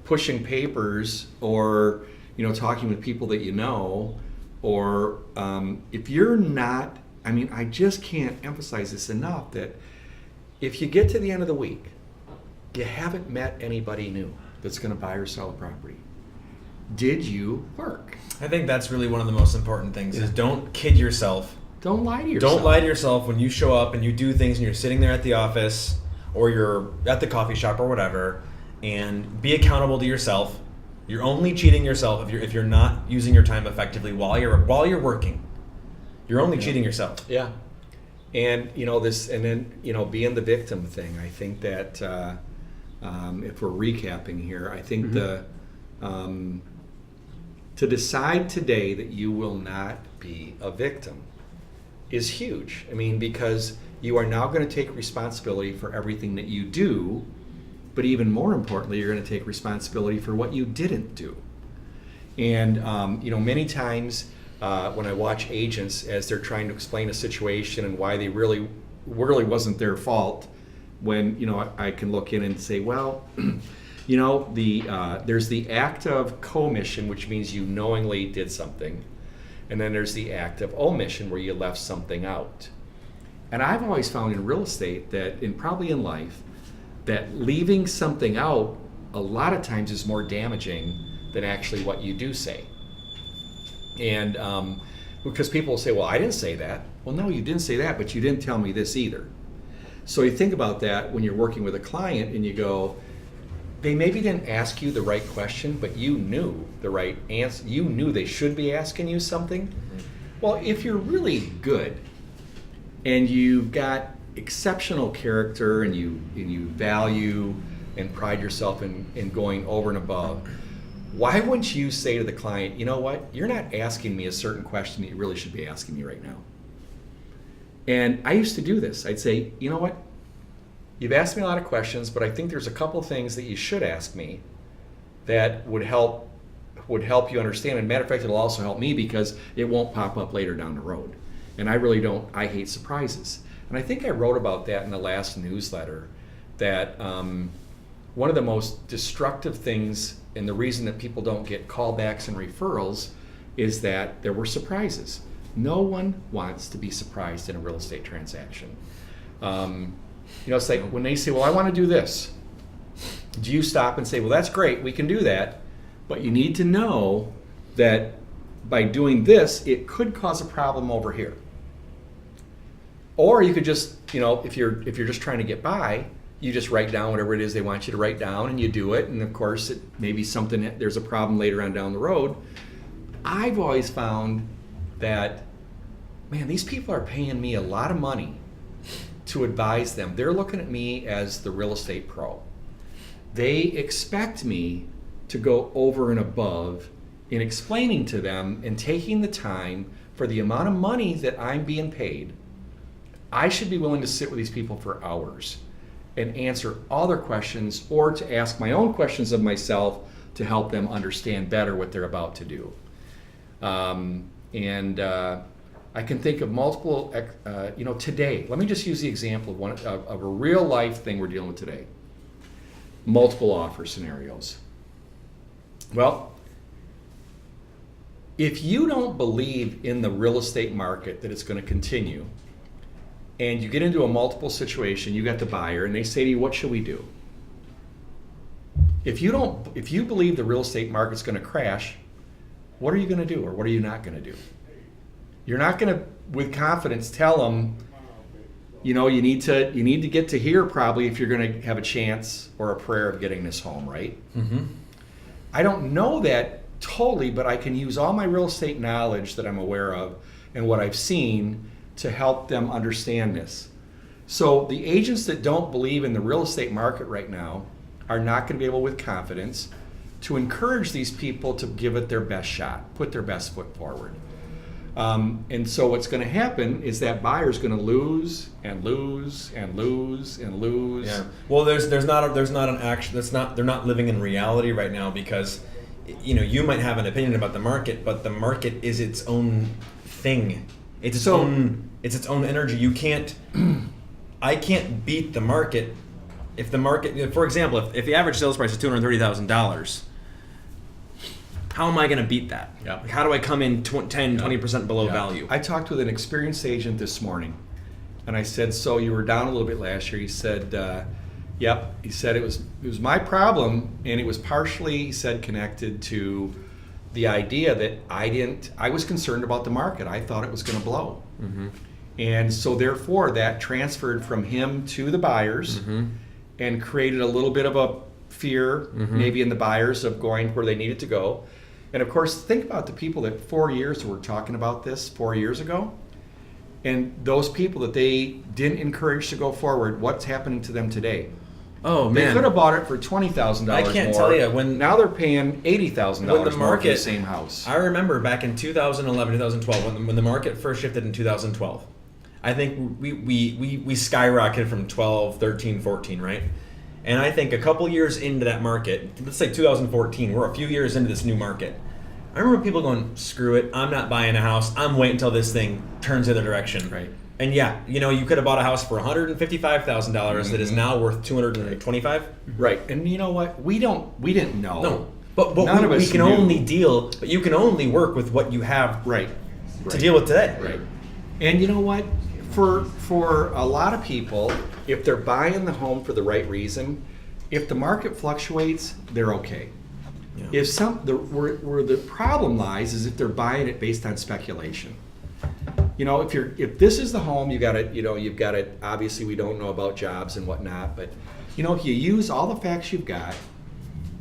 pushing papers or talking with people that or if you're not, I just can't emphasize this enough, that if you get to the end of the week, you haven't met anybody new that's going to buy or sell a property. Did you work? I think that's really one of the most important things is don't kid yourself. Don't lie to yourself. Don't lie to yourself when you show up and you do things and you're sitting there at the office or you're at the coffee shop or whatever, and be accountable to yourself. You're only cheating yourself if you're not using your time effectively while you're working. You're only cheating yourself. Yeah. And being the victim thing, I think that if we're recapping here, I think to decide today that you will not be a victim is huge. Because you are now going to take responsibility for everything that you do. But even more importantly, you're going to take responsibility for what you didn't do. And many times when I watch agents as they're trying to explain a situation and why they really wasn't their fault, when I can look in and say, well, there's the act of commission, which means you knowingly did something, and then there's the act of omission, where you left something out. And I've always found in real estate that, and probably in life, that leaving something out a lot of times is more damaging than actually what you do say. And because people will say, well, I didn't say that. Well, no, you didn't say that, but you didn't tell me this either. So you think about that when you're working with a client and you go, they maybe didn't ask you the right question, but you knew the right answer. You knew they should be asking you something. Well, if you're really good and you've got exceptional character and you value and pride yourself in going over and above, why wouldn't you say to the client, you know what, you're not asking me a certain question that you really should be asking me right now? And I used to do this. I'd say, you know what, you've asked me a lot of questions, but I think there's a couple of things that you should ask me that would help you understand. And matter of fact, it'll also help me because it won't pop up later down the road. And I hate surprises. And I think I wrote about that in the last newsletter, that one of the most destructive things and the reason that people don't get callbacks and referrals is that there were surprises. No one wants to be surprised in a real estate transaction. It's like when they say, well, I want to do this. Do you stop and say, well, that's great, we can do that, but you need to know that by doing this, it could cause a problem over here. Or you could just, if you're just trying to get by, you just write down whatever it is they want you to write down, and you do it. And of course, it may be something, there's a problem later on down the road. I've always found that, man, these people are paying me a lot of money to advise them. They're looking at me as the real estate pro. They expect me to go over and above in explaining to them and taking the time for the amount of money that I'm being paid. I should be willing to sit with these people for hours and answer all their questions, or to ask my own questions of myself to help them understand better what they're about to do. I can think of multiple, today, let me just use the example of a real life thing we're dealing with today. Multiple offer scenarios. Well, if you don't believe in the real estate market that it's going to continue, and you get into a multiple situation, you got the buyer, and they say to you, what should we do? If you believe the real estate market's going to crash, what are you going to do, or what are you not going to do? You're not going to, with confidence, tell them, you need to get to here probably if you're going to have a chance or a prayer of getting this home, right? Mm-hmm. I don't know that totally, but I can use all my real estate knowledge that I'm aware of and what I've seen to help them understand this. So the agents that don't believe in the real estate market right now are not going to be able, with confidence, to encourage these people to give it their best shot, put their best foot forward. And so what's going to happen is that buyer's going to lose and lose and lose and lose. Yeah. Well, there's not an action. They're not living in reality right now, because you might have an opinion about the market, but the market is its own thing. It's its own energy. I can't beat the market. If the market, for example, if the average sales price is $230,000, how am I going to beat that? Yeah. How do I come in 20% below value? I talked with an experienced agent this morning, and I said, so you were down a little bit last year. He said, yep. He said it was my problem, and it was partially, he said, connected to the idea that I was concerned about the market. I thought it was going to blow. Mm-hmm. And so therefore that transferred from him to the buyers, mm-hmm. and created a little bit of a fear, mm-hmm. maybe in the buyers, of going where they needed to go. And of course, think about the people that 4 years were talking about this 4 years ago, and those people that they didn't encourage to go forward, what's happening to them today? Oh, man. They could have bought it for $20,000 I can't more. tell you. Now they're paying $80,000 more for the same house. I remember back in 2011, 2012, when the market first shifted in 2012. I think we skyrocketed from 12, 13, 14, right? And I think a couple years into that market, let's say 2014, we're a few years into this new market. I remember people going, screw it, I'm not buying a house. I'm waiting until this thing turns the other direction. Right. And yeah, you could have bought a house for $155,000 mm-hmm. that is now worth $225,000. Right. And you know what? We didn't know. No. But none of us we can knew. only deal, but you can only work with what you have right. to deal with today. Right. And you know what? For a lot of people, if they're buying the home for the right reason, if the market fluctuates, they're okay. Yeah. Where the problem lies is if they're buying it based on speculation. If this is the home, you've got it. Obviously, we don't know about jobs and whatnot, but if you use all the facts you've got,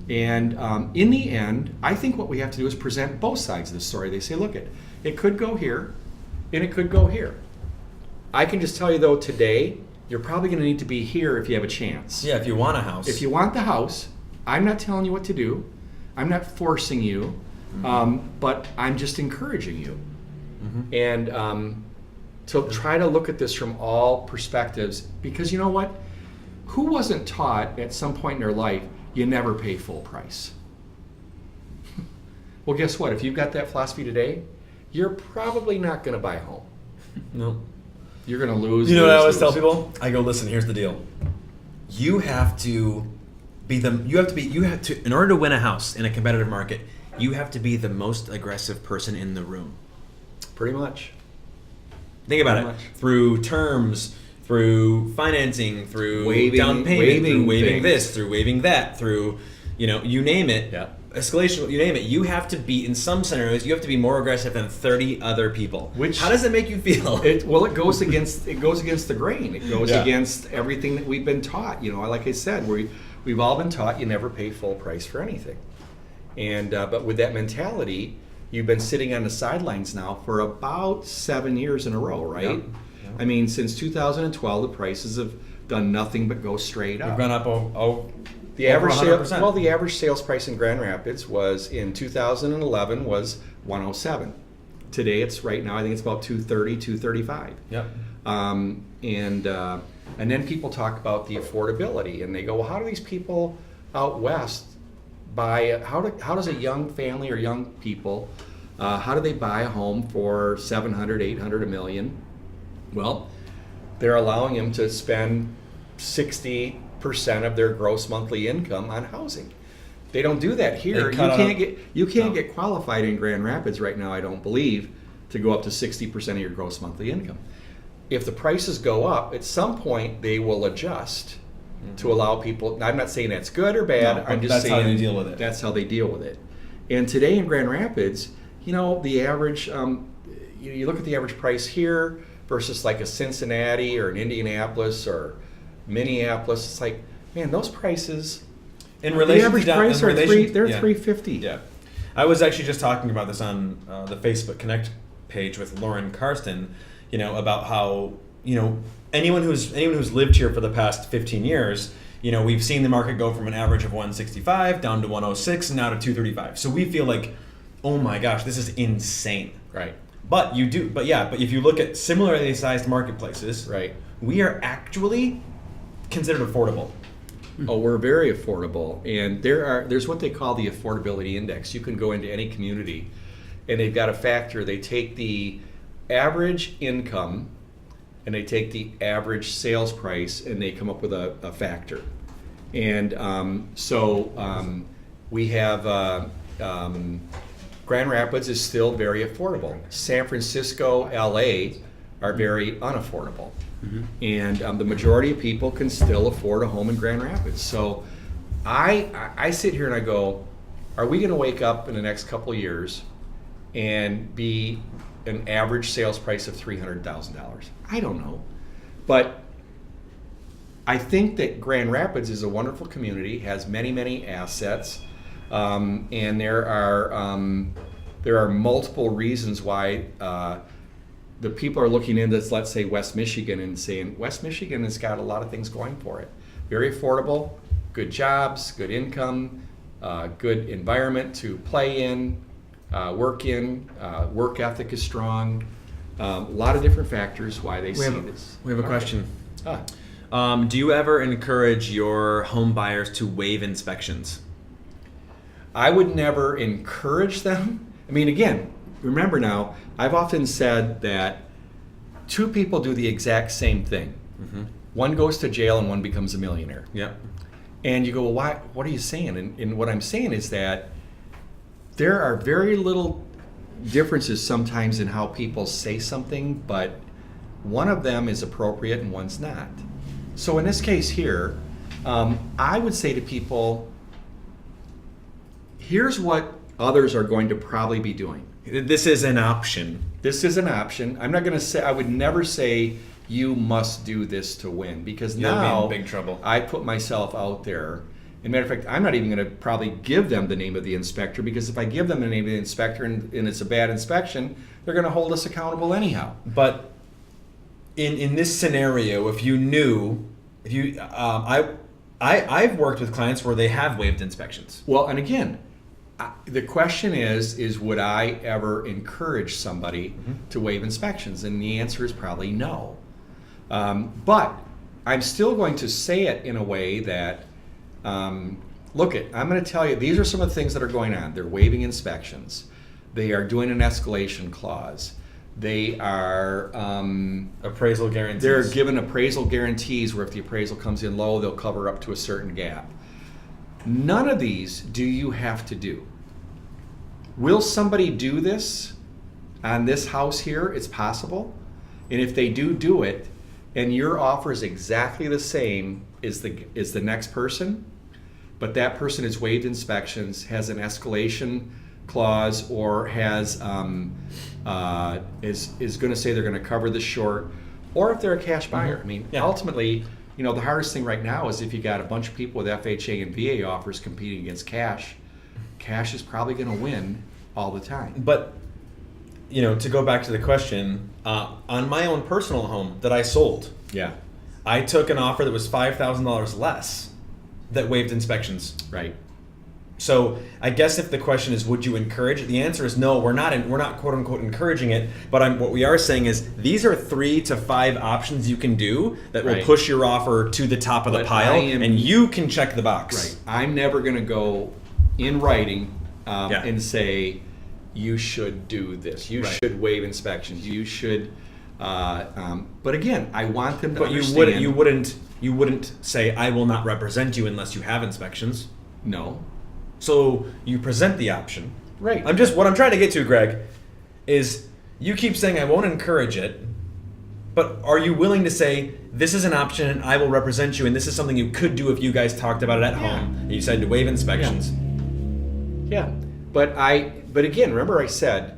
and in the end, I think what we have to do is present both sides of the story. They say, look, it could go here, and it could go here. I can just tell you though, today, you're probably going to need to be here if you have a chance. Yeah, if you want a house. If you want the house, I'm not telling you what to do. I'm not forcing you, mm-hmm. But I'm just encouraging you. Mm-hmm. And to try to look at this from all perspectives, because you know what? Who wasn't taught at some point in their life, you never pay full price? Well, guess what? If you've got that philosophy today, you're probably not going to buy a home. No. You're going to lose. You know what I always tell people? I go, listen, here's the deal. You have to in order to win a house in a competitive market, you have to be the most aggressive person in the room. Pretty much. Think about Pretty it. much. Through terms, through financing, through Waiving- down payment, waiving through waiving things. this, through waiving that, through, you name it. Yeah. Escalation, you name it. You have to be, in some scenarios, you have to be more aggressive than 30 other people. How does it make you feel? It goes against the grain. It goes against everything that we've been taught. Like I said, we've all been taught you never pay full price for anything. And but with that mentality, you've been sitting on the sidelines now for about 7 years in a row, right? Yep. I mean, since 2012, the prices have done nothing but go straight up. We've gone up The average over 100%. the average sales price in Grand Rapids was in 2011 was 107. Today it's right now I think it's about 230, 235. Yep. And then people talk about the affordability and they go, well, how do these people out west buy? How does a young family or young people how do they buy a home for 700, 800, $1 million? Well, they're allowing them to spend 60% of their gross monthly income on housing. They don't do that here. You can't get qualified in Grand Rapids right now, I don't believe, to go up to 60% of your gross monthly income. If the prices go up, at some point they will adjust to allow people. I'm not saying that's good or bad. No, I'm just that's saying how they deal with it. That's how they deal with it. And today in Grand Rapids, the average. You look at the average price here versus like a Cincinnati or an Indianapolis or Minneapolis. It's like, man, those prices. In relation the average to price in are relation- they're yeah. $350. Yeah. I was actually just talking about this on the Facebook Connect page with Lauren Carlson, about how, anyone who's lived here for the past 15 years, we've seen the market go from an average of 165 down to 106 and now to 235. So we feel like, oh my gosh, this is insane. Right. But if you look at similarly sized marketplaces, Right. we are actually considered affordable. Oh, we're very affordable, and there's what they call the affordability index. You can go into any community, and they've got a factor. They take the average income, and they take the average sales price, and they come up with a factor. And we have Grand Rapids is still very affordable. San Francisco, LA are very unaffordable. And the majority of people can still afford a home in Grand Rapids. So I sit here and I go, are we going to wake up in the next couple of years and be an average sales price of $300,000? I don't know. But I think that Grand Rapids is a wonderful community, has many, many assets, and there are multiple reasons why the people are looking into, let's say, West Michigan and saying, West Michigan has got a lot of things going for it. Very affordable, good jobs, good income, good environment to play in, work in, work ethic is strong. A lot of different factors why they see this. We have a question. Ah. Do you ever encourage your home buyers to waive inspections? I would never encourage them. I mean, again, remember now, I've often said that two people do the exact same thing. Mm-hmm. One goes to jail and one becomes a millionaire. Yep. And you go, well, why? What are you saying? And what I'm saying is that there are very little differences sometimes in how people say something, but one of them is appropriate and one's not. So in this case here, I would say to people, here's what others are going to probably be doing. This is an option. This is an option. I'm not going to say, I would never say you must do this to win, because You'll now be in big trouble. I put myself out there. As a matter of fact, I'm not even going to probably give them the name of the inspector, because if I give them the name of the inspector and it's a bad inspection, they're going to hold us accountable anyhow. But in this scenario, I've worked with clients where they have waived inspections. Well, and again, the question is would I ever encourage somebody to waive inspections? And the answer is probably no. But I'm still going to say it in a way that, I'm going to tell you, these are some of the things that are going on. They're waiving inspections. They are doing an escalation clause. They are Appraisal guarantees. They're given appraisal guarantees where if the appraisal comes in low, they'll cover up to a certain gap. None of these do you have to do. Will somebody do this on this house here? It's possible. And if they do it, and your offer is exactly the same as the next person, but that person has waived inspections, has an escalation clause, or has is going to say they're going to cover the short, or if they're a cash buyer. I mean, ultimately, the hardest thing right now is if you got a bunch of people with FHA and VA offers competing against cash. Cash is probably going to win all the time. But to go back to the question, on my own personal home that I sold, I took an offer that was $5,000 less that waived inspections. Right. So I guess if the question is, would you encourage it? The answer is no. We're not quote unquote encouraging it. But what we are saying is these are 3 to 5 options you can do that will push your offer to the top of the pile, and you can check the box. Right. I'm never going to go in writing and say you should do this. You should waive inspections. You should. But again, I want them to understand. You wouldn't say I will not represent you unless you have inspections. No. So you present the option. Right. What I'm trying to get to, Greg, is you keep saying I won't encourage it, but are you willing to say this is an option and I will represent you, and this is something you could do if you guys talked about it at home and you decided to waive inspections? Yeah. But again, remember I said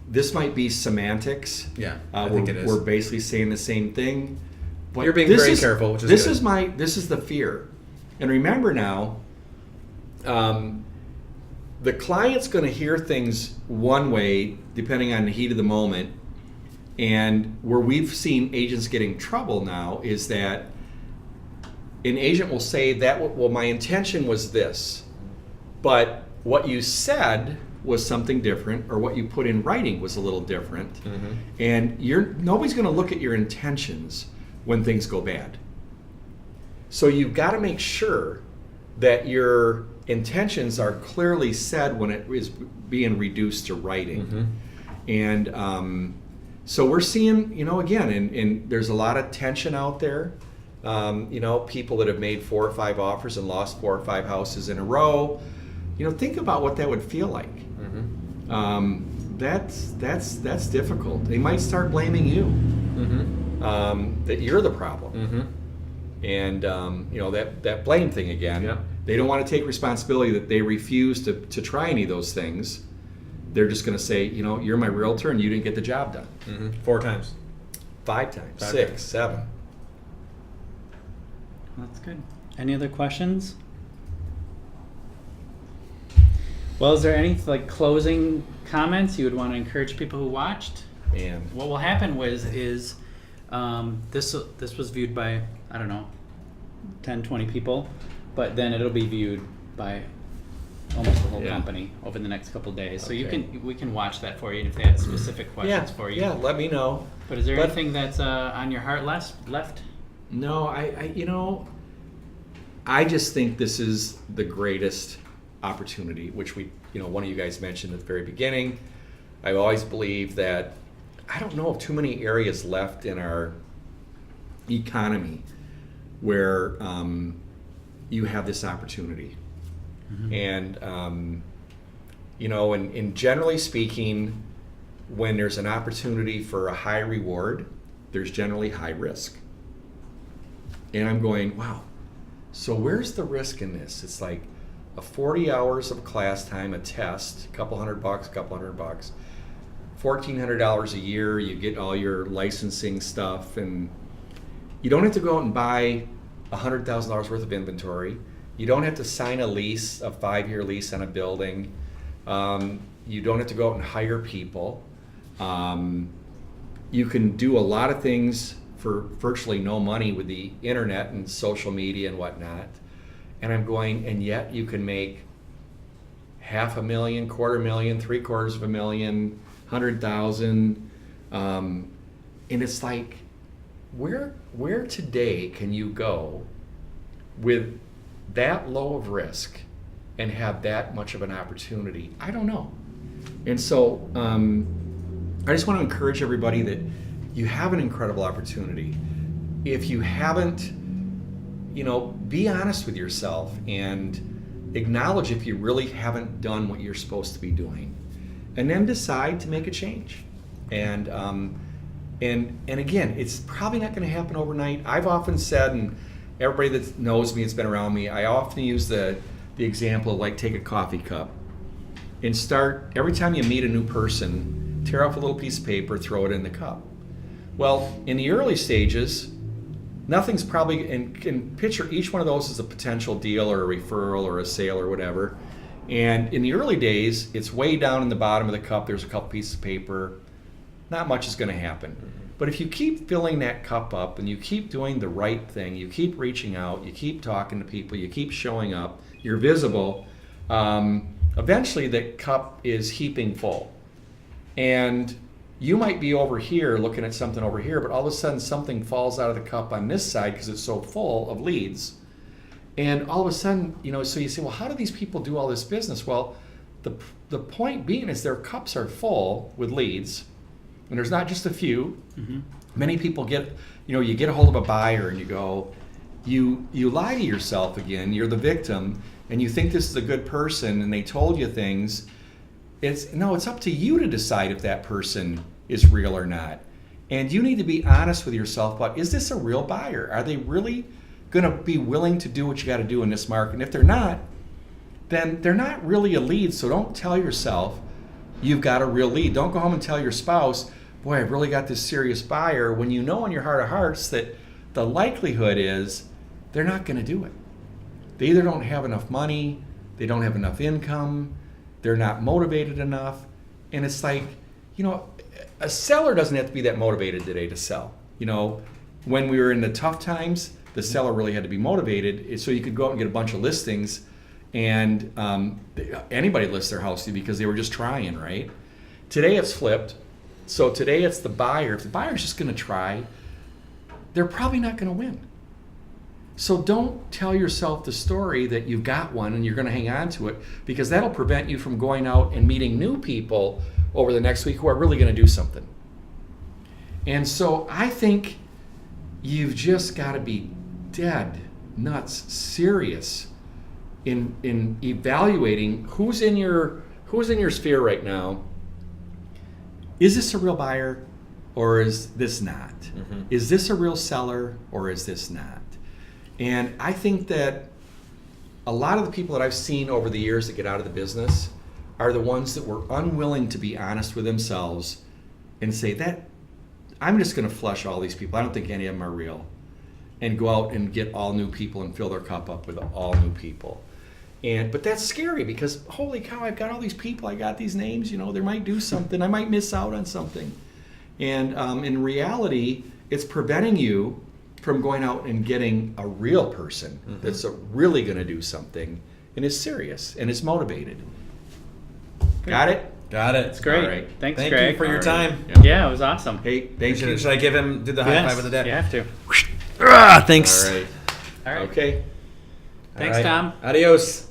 this might be semantics. Yeah. I think it is. We're basically saying the same thing. But you're being very careful, which is this good. This is the fear. And remember now, the client's going to hear things one way depending on the heat of the moment. And where we've seen agents get in trouble now is that an agent will say that, well, my intention was this, but what you said was something different, or what you put in writing was a little different. Mm-hmm. And nobody's going to look at your intentions when things go bad. So you've got to make sure that your intentions are clearly said when it is being reduced to writing. Mm-hmm. And so we're seeing, again, and there's a lot of tension out there. People that have made 4 or 5 offers and lost 4 or 5 houses in a row. Think about what that would feel like. Mm-hmm. That's difficult. They might start blaming you. Mm-hmm. That you're the problem. Mm-hmm. And that blame thing again. Yeah. They don't want to take responsibility that they refuse to try any of those things. They're just going to say, you're my realtor and you didn't get the job done. Mm-hmm. 4 times. 5 times. 6, 7. That's good. Any other questions? Well, is there any closing comments you would want to encourage people who watched? And what will happen is this was viewed by, I don't know, 10, 20 people, but then it'll be viewed by almost the whole company over the next couple of days. So we can watch that for you, and if they had specific questions for you. Yeah, let me know. But is there anything that's on your heart left? No, I just think this is the greatest opportunity, which one of you guys mentioned at the very beginning. I've always believed that I don't know of too many areas left in our economy where you have this opportunity. Mm-hmm. And and generally speaking, when there's an opportunity for a high reward, there's generally high risk. And I'm going, wow, so where's the risk in this? It's like a 40 hours of class time, a test, a couple $100, $1,400 a year. You get all your licensing stuff, and you don't have to go out and buy $100,000 worth of inventory. You don't have to sign a lease, a 5-year lease on a building. You don't have to go out and hire people. You can do a lot of things for virtually no money with the internet and social media and whatnot. And I'm going, and yet you can make $500,000, $250,000, $750,000, $100,000. And it's like, where today can you go with that low of risk and have that much of an opportunity? I don't know. And so I just want to encourage everybody that you have an incredible opportunity. If you haven't, be honest with yourself and acknowledge if you really haven't done what you're supposed to be doing, and then decide to make a change. And And again, it's probably not going to happen overnight. I've often said, and everybody that knows me, that's been around me, I often use the example of like take a coffee cup and start, every time you meet a new person, tear off a little piece of paper, throw it in the cup. Well, in the early stages, nothing's probably, and picture each one of those as a potential deal or a referral or a sale or whatever. And in the early days, it's way down in the bottom of the cup, there's a couple pieces of paper, not much is going to happen. But if you keep filling that cup up and you keep doing the right thing, you keep reaching out, you keep talking to people, you keep showing up, you're visible, eventually the cup is heaping full. And you might be over here looking at something over here, but all of a sudden something falls out of the cup on this side because it's so full of leads. And all of a sudden, so you say, well, how do these people do all this business? Well, the point being is their cups are full with leads. And there's not just a few. Mm-hmm. Many people get, you get a hold of a buyer and you go, you lie to yourself again. You're the victim, and you think this is a good person, and they told you things. It's up to you to decide if that person is real or not. And you need to be honest with yourself about, is this a real buyer? Are they really going to be willing to do what you got to do in this market? And if they're not, then they're not really a lead. So don't tell yourself you've got a real lead. Don't go home and tell your spouse, boy, I've really got this serious buyer, when you know in your heart of hearts that the likelihood is they're not going to do it. They either don't have enough money, they don't have enough income, they're not motivated enough. And it's like, a seller doesn't have to be that motivated today to sell. When we were in the tough times, the seller really had to be motivated so you could go out and get a bunch of listings, and anybody lists their house to you because they were just trying, right? Today it's flipped. So today it's the buyer. If the buyer's just going to try, they're probably not going to win. So don't tell yourself the story that you've got one and you're going to hang on to it, because that'll prevent you from going out and meeting new people over the next week who are really going to do something. And so I think you've just got to be dead nuts serious in evaluating who's in your sphere right now. Is this a real buyer or is this not? Mm-hmm. Is this a real seller or is this not? And I think that a lot of the people that I've seen over the years that get out of the business are the ones that were unwilling to be honest with themselves and say that I'm just going to flush all these people. I don't think any of them are real. And go out and get all new people and fill their cup up with all new people. But that's scary because, holy cow, I've got all these people, I got these names, they might do something, I might miss out on something. And in reality, it's preventing you from going out and getting a real person mm-hmm. that's really going to do something and is serious and is motivated. Got it? Got it. It's great. All right. Thank Greg. you for your time. Yeah, it was awesome. Hey, thank you. Should I do the high five of the day? You have to. Thanks. All right. All right. Okay. Thanks, Tom. Adios.